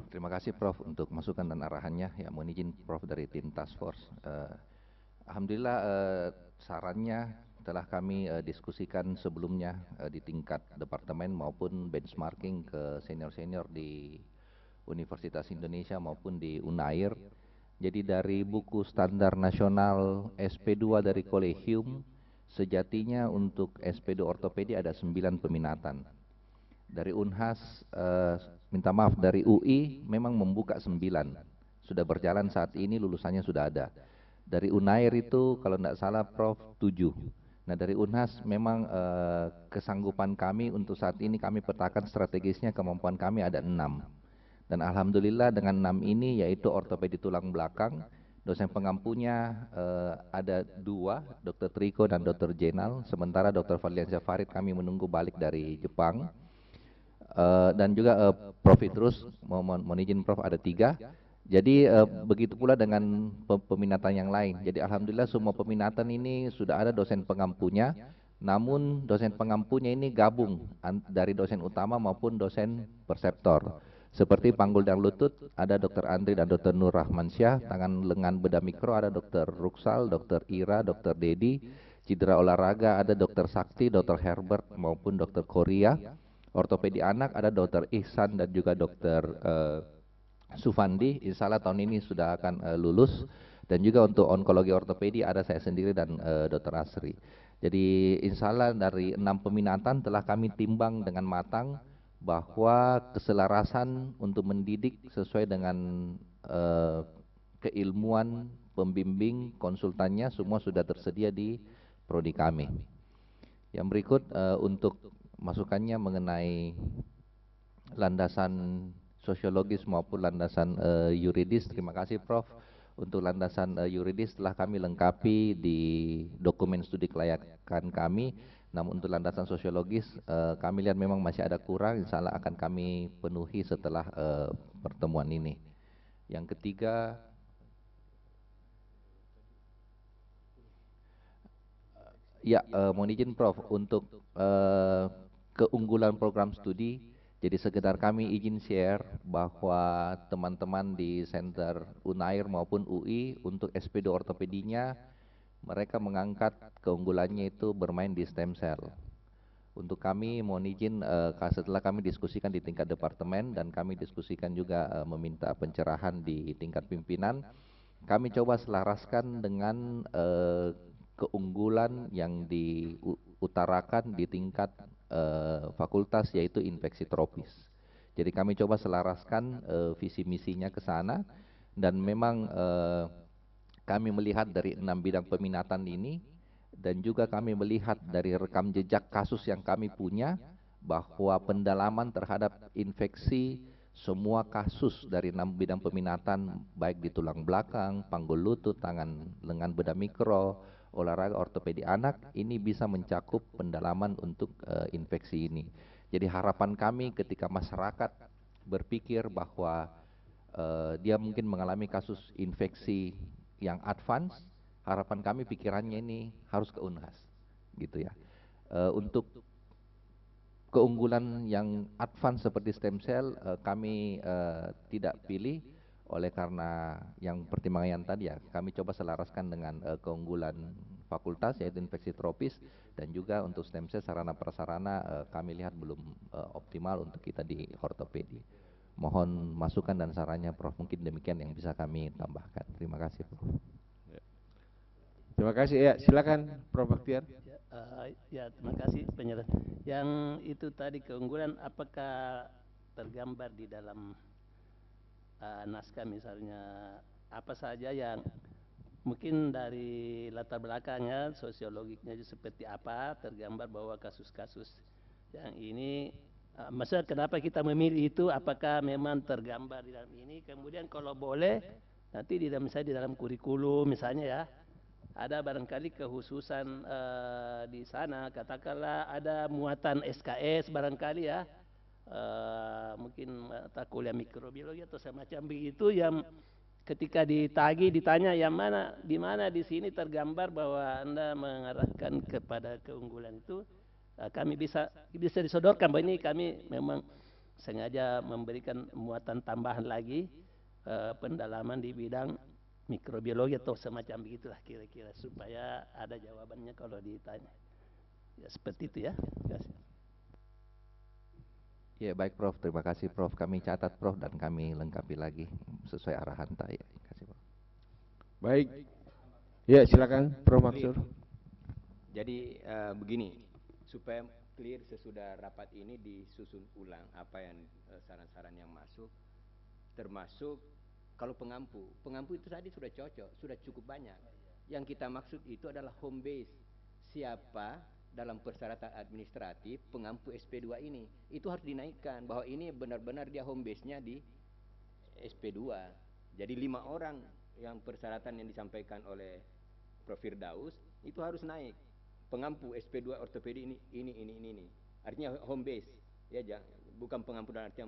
terima kasih Prof untuk masukan dan arahannya. Ya, mohon izin Prof dari tim Task Force. Alhamdulillah sarannya telah kami diskusikan sebelumnya di tingkat departemen maupun benchmarking ke senior-senior di Universitas Indonesia maupun di Unair. Jadi dari buku standar nasional SP2 dari Kolegium, sejatinya untuk SP2 ortopedi ada 9 peminatan. Dari Unhas, minta maaf, dari UI memang membuka 9. Sudah berjalan saat ini, lulusannya sudah ada. Dari Unair itu kalau tidak salah Prof 7. Nah dari Unhas memang kesanggupan kami untuk saat ini kami petakan strategisnya kemampuan kami ada 6. Dan alhamdulillah dengan 6 ini yaitu ortopedi tulang belakang, dosen pengampunya ada 2, Dr. Triko dan Dr. Jenal, sementara Dr. Fadliansyah Farid kami menunggu balik dari Jepang. Dan juga Prof Idrus, mohon izin Prof ada 3. Jadi begitu pula dengan peminatan yang lain. Jadi alhamdulillah semua peminatan ini sudah ada dosen pengampunya, namun dosen pengampunya ini gabung dari dosen utama maupun dosen perseptor. Seperti panggul dan lutut ada Dr. Andri dan Dr. Nur Rahmansyah, tangan lengan bedah mikro ada Dr. Ruksal, Dr. Ira, Dr. Dedi, cedera olahraga ada Dr. Sakti, Dr. Herbert maupun Dr. Korea. Ortopedi anak ada Dr. Ihsan dan juga Dr. Sufandi, insya Allah tahun ini sudah akan lulus. Dan juga untuk onkologi ortopedi ada saya sendiri dan Dr. Asri. Jadi insya Allah dari 6 peminatan telah kami timbang dengan matang bahwa keselarasan untuk mendidik sesuai dengan keilmuan pembimbing, konsultannya semua sudah tersedia di prodi kami. Yang berikut untuk masukannya mengenai landasan sosiologis maupun landasan yuridis. Terima kasih Prof. Untuk landasan yuridis telah kami lengkapi di dokumen studi kelayakan kami. Namun untuk landasan sosiologis kami lihat memang masih ada kurang, insya Allah akan kami penuhi setelah pertemuan ini. Yang ketiga, ya mohon izin Prof untuk keunggulan program studi. Jadi sekedar kami izin share bahwa teman-teman di Center Unair maupun UI untuk SP2 ortopedinya mereka mengangkat keunggulannya itu bermain di stem cell. Untuk kami mohon izin setelah kami diskusikan di tingkat departemen dan kami diskusikan juga meminta pencerahan di tingkat pimpinan, kami coba selaraskan dengan keunggulan yang diutarakan di tingkat fakultas yaitu infeksi tropis. Jadi kami coba selaraskan visi misinya ke sana dan memang kami melihat dari 6 bidang peminatan ini dan juga kami melihat dari rekam jejak kasus yang kami punya bahwa pendalaman terhadap infeksi semua kasus dari 6 bidang peminatan baik di tulang belakang, panggul lutut, tangan, lengan, bedah mikro, olahraga ortopedi anak ini bisa mencakup pendalaman untuk infeksi ini. Jadi harapan kami ketika masyarakat berpikir bahwa dia mungkin mengalami kasus infeksi yang advance, harapan kami pikirannya ini harus ke Unhas, gitu ya. Untuk keunggulan yang advance seperti stem cell kami tidak pilih oleh karena yang pertimbangan yang tadi ya kami coba selaraskan dengan keunggulan fakultas yaitu infeksi tropis dan juga untuk stem cell sarana prasarana kami lihat belum optimal untuk kita di ortopedi. Mohon masukan dan sarannya Prof. Mungkin demikian yang bisa kami tambahkan. Terima kasih Prof. Terima kasih ya, silakan Prof. Baktiar. Ya, terima kasih penjelasan. Yang itu tadi keunggulan apakah tergambar di dalam naskah misalnya apa saja yang mungkin dari latar belakangnya sosiologiknya seperti apa tergambar bahwa kasus-kasus yang ini maksudnya kenapa kita memilih itu apakah memang tergambar di dalam ini kemudian kalau boleh nanti di dalam misalnya di dalam kurikulum misalnya ya ada barangkali kekhususan di sana katakanlah ada muatan SKS barangkali ya mungkin mata kuliah mikrobiologi atau semacam begitu yang ketika ditagi ditanya yang mana di sini tergambar bahwa Anda mengarahkan kepada keunggulan itu kami bisa disodorkan bahwa ini kami memang sengaja memberikan muatan tambahan lagi pendalaman di bidang mikrobiologi atau semacam begitulah kira-kira supaya ada jawabannya kalau ditanya ya seperti itu ya. Terima kasih. Ya baik Prof, terima kasih Prof. Kami catat Prof dan kami lengkapi lagi sesuai arahan tadi. Terima kasih Prof. Baik, ya silakan Prof. Maksur. Jadi begini, supaya clear sesudah rapat ini disusun ulang apa yang saran-saran yang masuk, termasuk kalau pengampu itu tadi sudah cocok, sudah cukup banyak. Yang kita maksud itu adalah home base. Siapa dalam persyaratan administratif pengampu SP2 ini itu harus dinaikkan bahwa ini benar-benar dia home base-nya di SP2. Jadi 5 orang yang persyaratan yang disampaikan oleh Prof. Firdaus itu harus naik. Pengampu SP2 ortopedi ini. Artinya home base. Ya, bukan pengampu dalam arti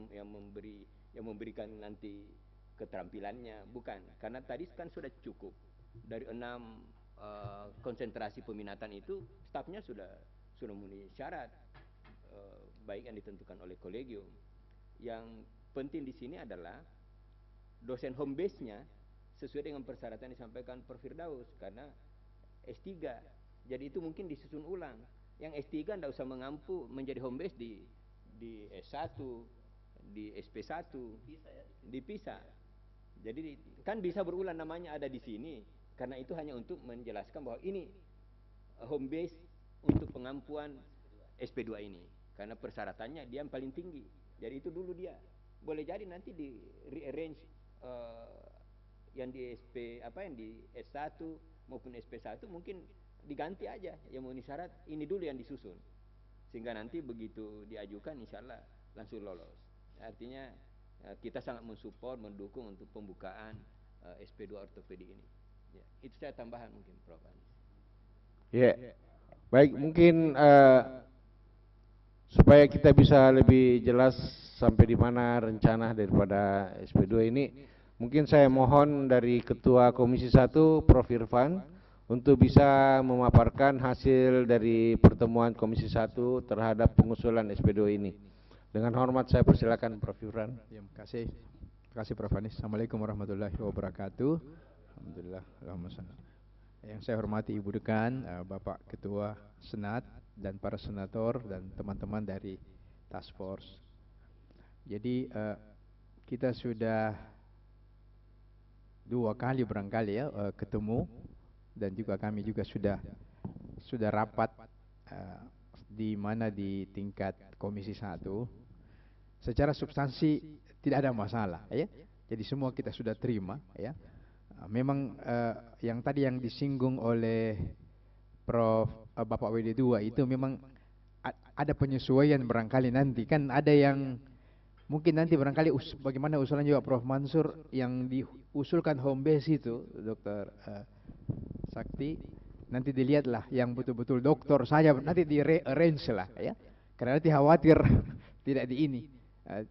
yang memberikan nanti keterampilannya, bukan. Karena tadi kan sudah cukup dari 6 konsentrasi peminatan itu stafnya sudah memenuhi syarat baik yang ditentukan oleh kolegium. Yang penting di sini adalah dosen home base-nya sesuai dengan persyaratan disampaikan Prof. Firdaus karena S3. Jadi itu mungkin disusun ulang. Yang S3 tidak usah mengampu menjadi home base di S1, di SP1, dipisah. Jadi kan bisa berulang namanya ada di sini. Karena itu hanya untuk menjelaskan bahwa ini home base untuk pengampuan SP2 ini. Karena persyaratannya dia yang paling tinggi. Jadi itu dulu dia. Boleh jadi nanti di rearrange yang di SP yang di S1 maupun SP1 mungkin diganti aja yang memenuhi syarat, ini dulu yang disusun. Sehingga nanti begitu diajukan insya Allah langsung lolos. Artinya kita sangat mensupport, mendukung untuk pembukaan SP2 ortopedi ini. Ya, itu saya tambahan mungkin Prof. Ya, baik, mungkin supaya kita bisa lebih jelas sampai di mana rencana daripada SP2 ini, mungkin saya mohon dari Ketua Komisi 1 Prof. Irfan untuk bisa memaparkan hasil dari pertemuan Komisi 1 terhadap pengusulan SP2 ini. Dengan hormat saya persilakan Prof. Irfan. Ya, terima kasih. Terima kasih Prof. Anies. Assalamualaikum warahmatullahi wabarakatuh. Alhamdulillah. Yang saya hormati Ibu Dekan, Bapak Ketua Senat, dan para senator dan teman-teman dari Task Force. Jadi kita sudah 2 kali barangkali ya ketemu, dan juga kami juga sudah rapat di mana di tingkat Komisi 1. Secara substansi tidak ada masalah ya. Jadi semua kita sudah terima ya. Memang yang tadi yang disinggung oleh Prof. Bapak WD2 itu memang ada penyesuaian barangkali nanti. Kan ada yang mungkin nanti barangkali bagaimana usulan juga Prof. Mansur yang diusulkan home base itu, Dr. Sakti, nanti dilihatlah yang betul-betul dokter saja, nanti di-arrange lah ya. Karena nanti khawatir tidak di ini.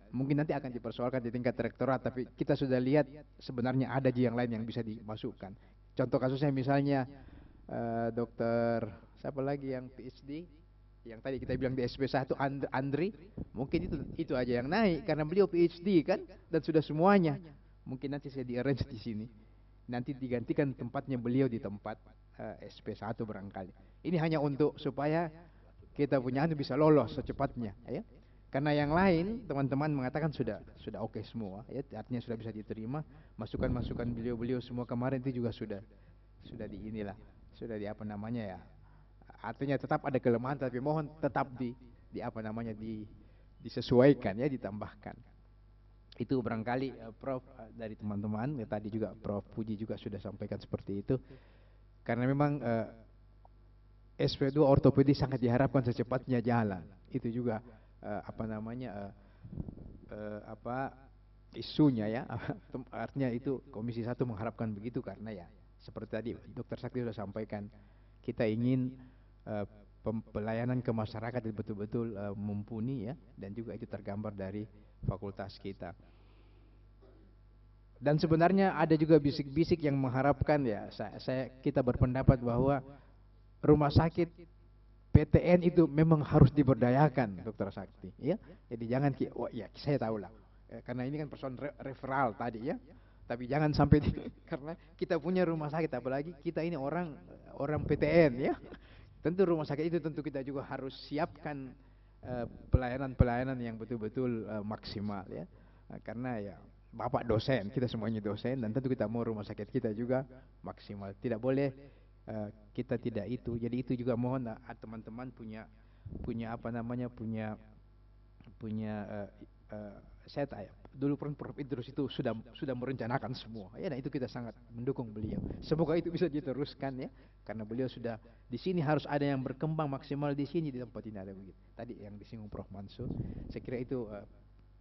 Mungkin nanti akan dipersoalkan di tingkat rektorat, tapi kita sudah lihat sebenarnya ada yang lain yang bisa dimasukkan. Contoh kasusnya misalnya dokter siapa lagi yang PhD, yang tadi kita bilang di SP1 Andri, mungkin itu aja yang naik karena beliau PhD kan, dan sudah semuanya. Mungkin nanti saya di-arrange di sini. Nanti digantikan tempatnya beliau di tempat SP1 barangkali. Ini hanya untuk supaya kita punya bisa lolos secepatnya ya. Karena yang lain teman-teman mengatakan sudah oke semua ya, artinya sudah bisa diterima. Masukan-masukan beliau-beliau semua kemarin itu juga sudah di inilah, sudah di apa namanya ya. Artinya tetap ada kelemahan, tapi mohon tetap disesuaikan ya, ditambahkan. Itu barangkali Prof dari teman-teman, tadi juga Prof Puji juga sudah sampaikan seperti itu. Karena memang SP2 ortopedi sangat diharapkan secepatnya jalan. Itu juga isunya ya. Artinya itu Komisi 1 mengharapkan begitu, karena ya seperti tadi Dr. Sakti sudah sampaikan, kita ingin pelayanan ke masyarakat itu betul-betul mumpuni ya, dan juga itu tergambar dari fakultas kita. Dan sebenarnya ada juga bisik-bisik yang mengharapkan ya, kita berpendapat bahwa rumah sakit PTN itu memang harus diberdayakan, Dr. Sakti ya. Jadi jangan ya saya tahu lah, karena ini kan persoalan referral tadi ya. Tapi jangan sampai karena kita punya rumah sakit, apalagi kita ini orang PTN ya. Tentu rumah sakit itu tentu kita juga harus siapkan pelayanan yang betul-betul maksimal ya. Karena ya Bapak dosen, kita semuanya dosen, dan tentu kita mau rumah sakit kita juga maksimal. Tidak boleh kita tidak itu. Jadi itu juga mohon teman-teman punya saya tanya dulu Prof. Idrus itu sudah merencanakan semua ya, nah itu kita sangat mendukung beliau. Semoga itu bisa diteruskan ya, karena beliau sudah di sini harus ada yang berkembang maksimal di sini, di tempat ini ada begitu. Tadi yang disinggung Prof. Mansur, saya kira itu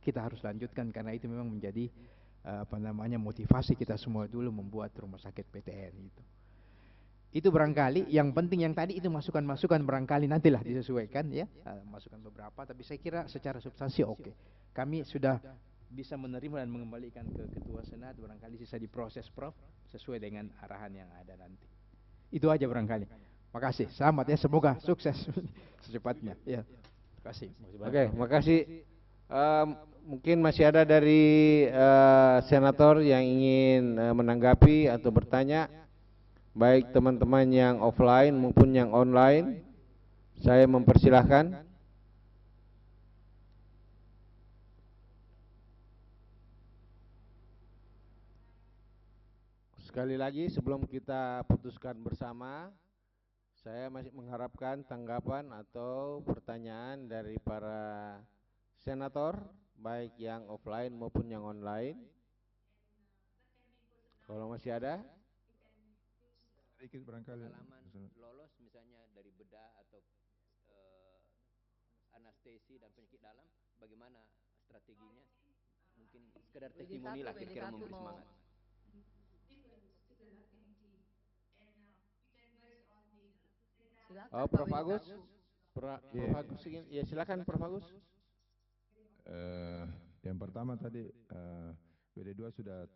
kita harus lanjutkan, karena itu memang menjadi motivasi kita semua dulu membuat rumah sakit PTN itu. Itu barangkali yang penting. Yang tadi itu masukan-masukan barangkali nantilah disesuaikan ya, masukan beberapa, tapi saya kira secara substansi oke. Kami sudah bisa menerima dan mengembalikan ke Ketua Senat, barangkali sisa diproses Prof sesuai dengan arahan yang ada nanti. Itu aja barangkali. Makasih, selamat ya, semoga sukses secepatnya ya. Terima kasih. Oke, makasih. Mungkin masih ada dari senator yang ingin menanggapi atau bertanya, baik teman-teman yang offline maupun yang online. Saya mempersilahkan. Sekali lagi sebelum kita putuskan bersama, saya masih mengharapkan tanggapan atau pertanyaan dari para senator, baik yang offline maupun yang online. Kalau masih ada, sedikit barangkali. Pengalaman lolos misalnya dari bedah atau anestesi dan penyakit dalam, bagaimana strateginya? Mungkin sekedar testimoni lah, kira-kira memberi semangat. Oh, Prof. Agus, Prof. Agus ingin, ya silakan Prof. Agus. Yang pertama tadi WD2 sudah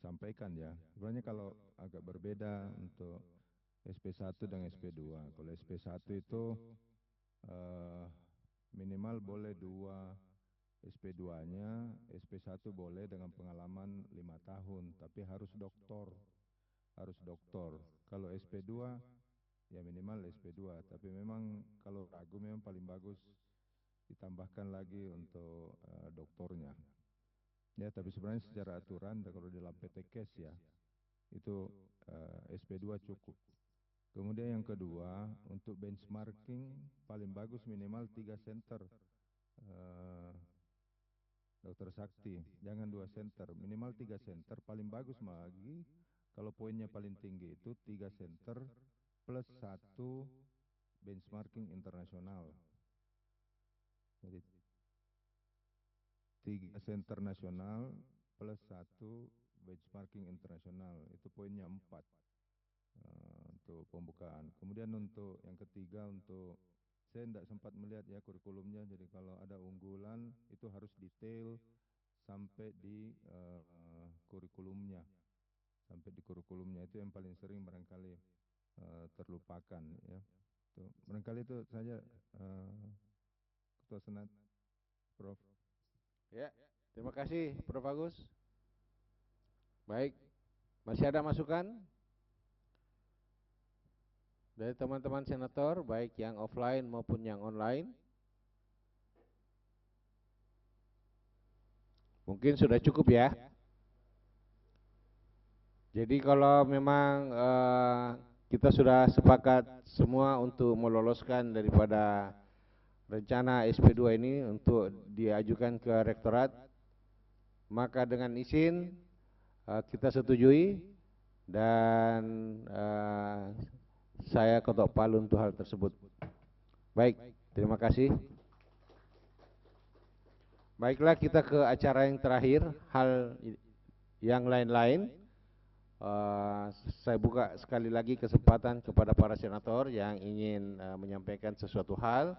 sampaikan ya. Sebenarnya kalau agak berbeda untuk SP1 dan SP2. Kalau SP1 itu minimal boleh 2 SP2-nya, SP1 boleh dengan pengalaman 5 tahun, tapi harus doktor. Harus doktor. Kalau SP2 ya minimal SP2, tapi memang kalau ragu memang paling bagus ditambahkan lagi untuk doktornya. Ya, tapi sebenarnya secara aturan kalau dalam PTKes ya, itu SP2 cukup. Kemudian yang kedua, untuk benchmarking paling bagus minimal 3 center. Dokter Sakti, jangan 2 center, minimal 3 center, paling bagus lagi kalau poinnya paling tinggi itu 3 center plus 1 benchmarking internasional. Jadi 3 center nasional plus 1 benchmarking internasional, itu poinnya 4 untuk pembukaan. Kemudian untuk yang ketiga, untuk saya tidak sempat melihat ya kurikulumnya, jadi kalau ada unggulan itu harus detail sampai di kurikulumnya. Sampai di kurikulumnya itu yang paling sering barangkali terlupakan ya. Tuh, barangkali itu saja Ketua Senat, Prof. Ya, terima kasih Prof. Agus. Baik, masih ada masukan dari teman-teman senator, baik yang offline maupun yang online? Mungkin sudah cukup ya. Jadi kalau memang kita sudah sepakat semua untuk meloloskan daripada rencana SP2 ini untuk diajukan ke rektorat, maka dengan izin kita setujui dan saya ketok palu untuk hal tersebut. Baik, terima kasih. Baiklah, kita ke acara yang terakhir, hal yang lain-lain. Saya buka sekali lagi kesempatan kepada para senator yang ingin menyampaikan sesuatu hal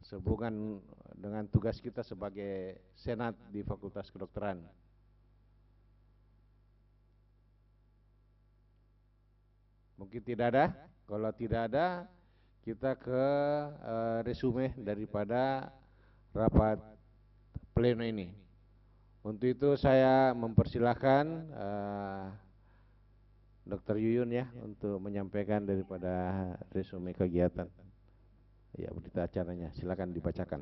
sehubungan dengan tugas kita sebagai senat di Fakultas Kedokteran. Mungkin tidak ada. Kalau tidak ada, kita ke resume daripada rapat pleno ini. Untuk itu saya mempersilahkan Dr. Yuyun ya untuk menyampaikan daripada resume kegiatan. Ya, berita acaranya, silakan dibacakan.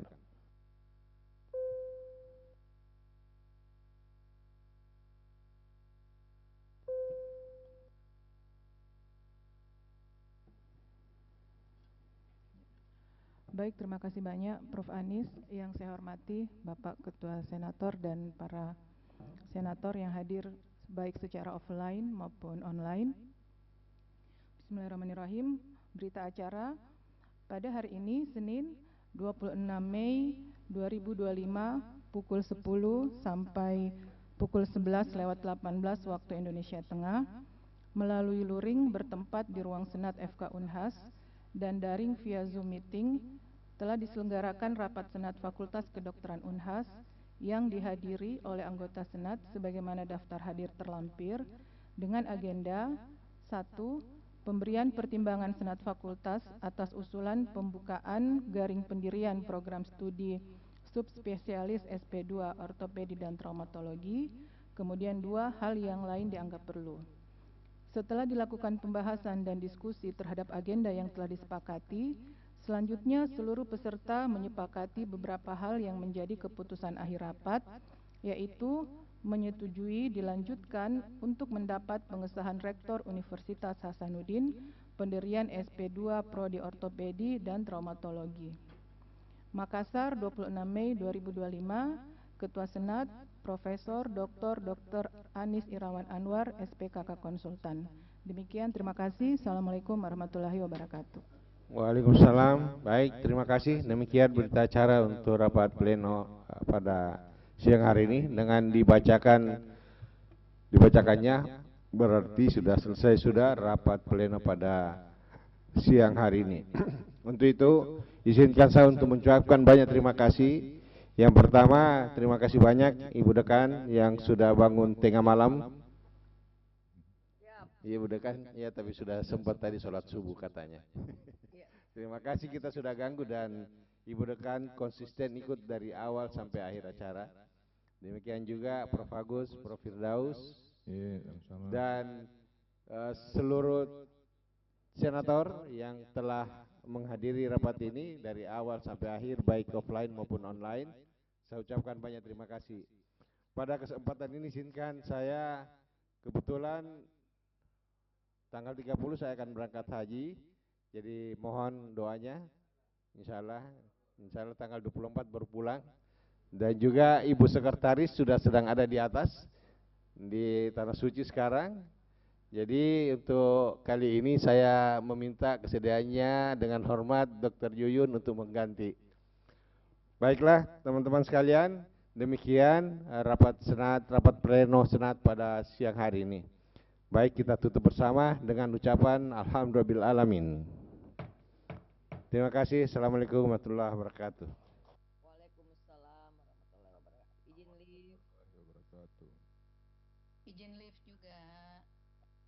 Baik, terima kasih banyak Prof. Anies. Yang saya hormati Bapak Ketua Senator dan para senator yang hadir baik secara offline maupun online. Bismillahirrahmanirrahim. Berita acara pada hari ini Senin 26 Mei 2025 pukul 10 sampai pukul 11:18 waktu Indonesia Tengah melalui luring bertempat di ruang Senat FK Unhas dan daring via Zoom meeting telah diselenggarakan rapat Senat Fakultas Kedokteran Unhas yang dihadiri oleh anggota Senat sebagaimana daftar hadir terlampir dengan agenda 1. Pemberian pertimbangan Senat Fakultas atas usulan pembukaan garing pendirian program studi subspesialis SP2 ortopedi dan traumatologi. Kemudian 2, hal yang lain dianggap perlu. Setelah dilakukan pembahasan dan diskusi terhadap agenda yang telah disepakati, selanjutnya seluruh peserta menyepakati beberapa hal yang menjadi keputusan akhir rapat, yaitu menyetujui dilanjutkan untuk mendapat pengesahan Rektor Universitas Hasanuddin pendirian SP2 Prodi Ortopedi dan Traumatologi. Makassar, 26 Mei 2025, Ketua Senat Profesor Dr. Anis Irawan Anwar, SPKK Konsultan. Demikian, terima kasih. Assalamualaikum warahmatullahi wabarakatuh. Waalaikumsalam. Baik, terima kasih. Demikian berita acara untuk rapat pleno pada siang hari ini dengan dibacakannya berarti sudah selesai sudah rapat pleno pada siang hari ini. Untuk itu, izinkan saya untuk mengucapkan banyak terima kasih. Yang pertama, terima kasih banyak Ibu Dekan yang sudah bangun tengah malam. Iya Bu Dekan, ya tapi sudah sempat tadi sholat subuh katanya. Terima kasih kita sudah ganggu dan Ibu Dekan konsisten ikut dari awal sampai akhir acara. Demikian juga Prof. Agus, Prof. Firdaus, dan seluruh senator yang telah menghadiri rapat ini dari awal sampai akhir baik offline maupun online. Saya ucapkan banyak terima kasih. Pada kesempatan ini izinkan saya kebetulan tanggal 30 saya akan berangkat haji. Jadi mohon doanya. Insya Allah tanggal 24 baru pulang. Dan juga Ibu Sekretaris sudah sedang ada di atas di Tanah Suci sekarang. Jadi untuk kali ini saya meminta kesediaannya dengan hormat Dr. Yuyun untuk mengganti. Baiklah teman-teman sekalian, demikian rapat pleno Senat pada siang hari ini. Baik, kita tutup bersama dengan ucapan alhamdulillahirabbil alamin. Terima kasih. Assalamualaikum warahmatullahi wabarakatuh. Waalaikumsalam warahmatullahi wabarakatuh. Izin live juga.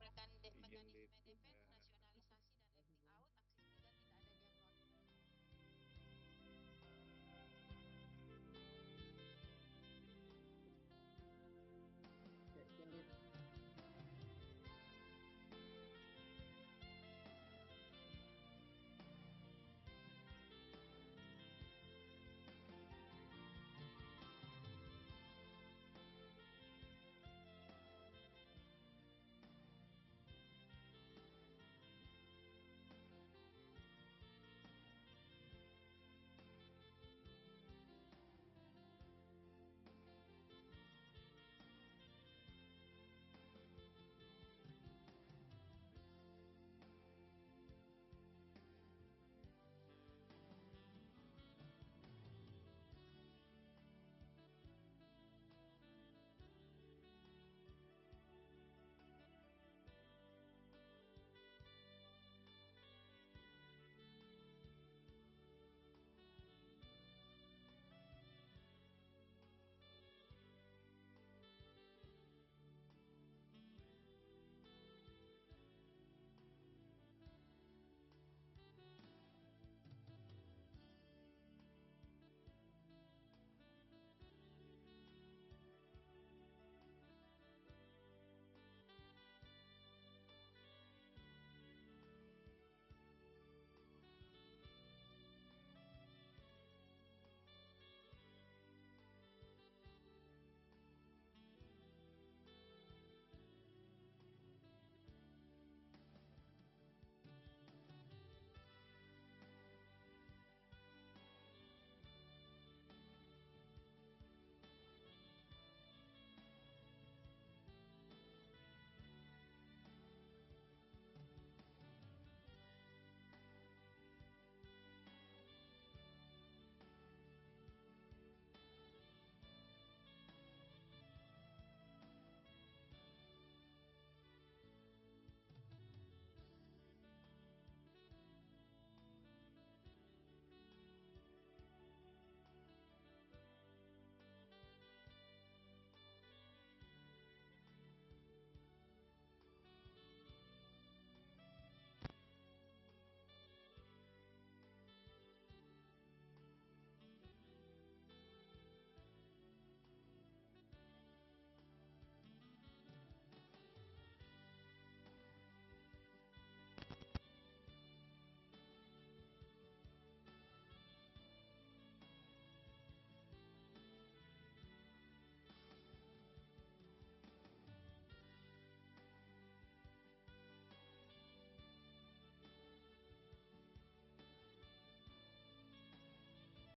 Rekan Dev Mekanisme DPR.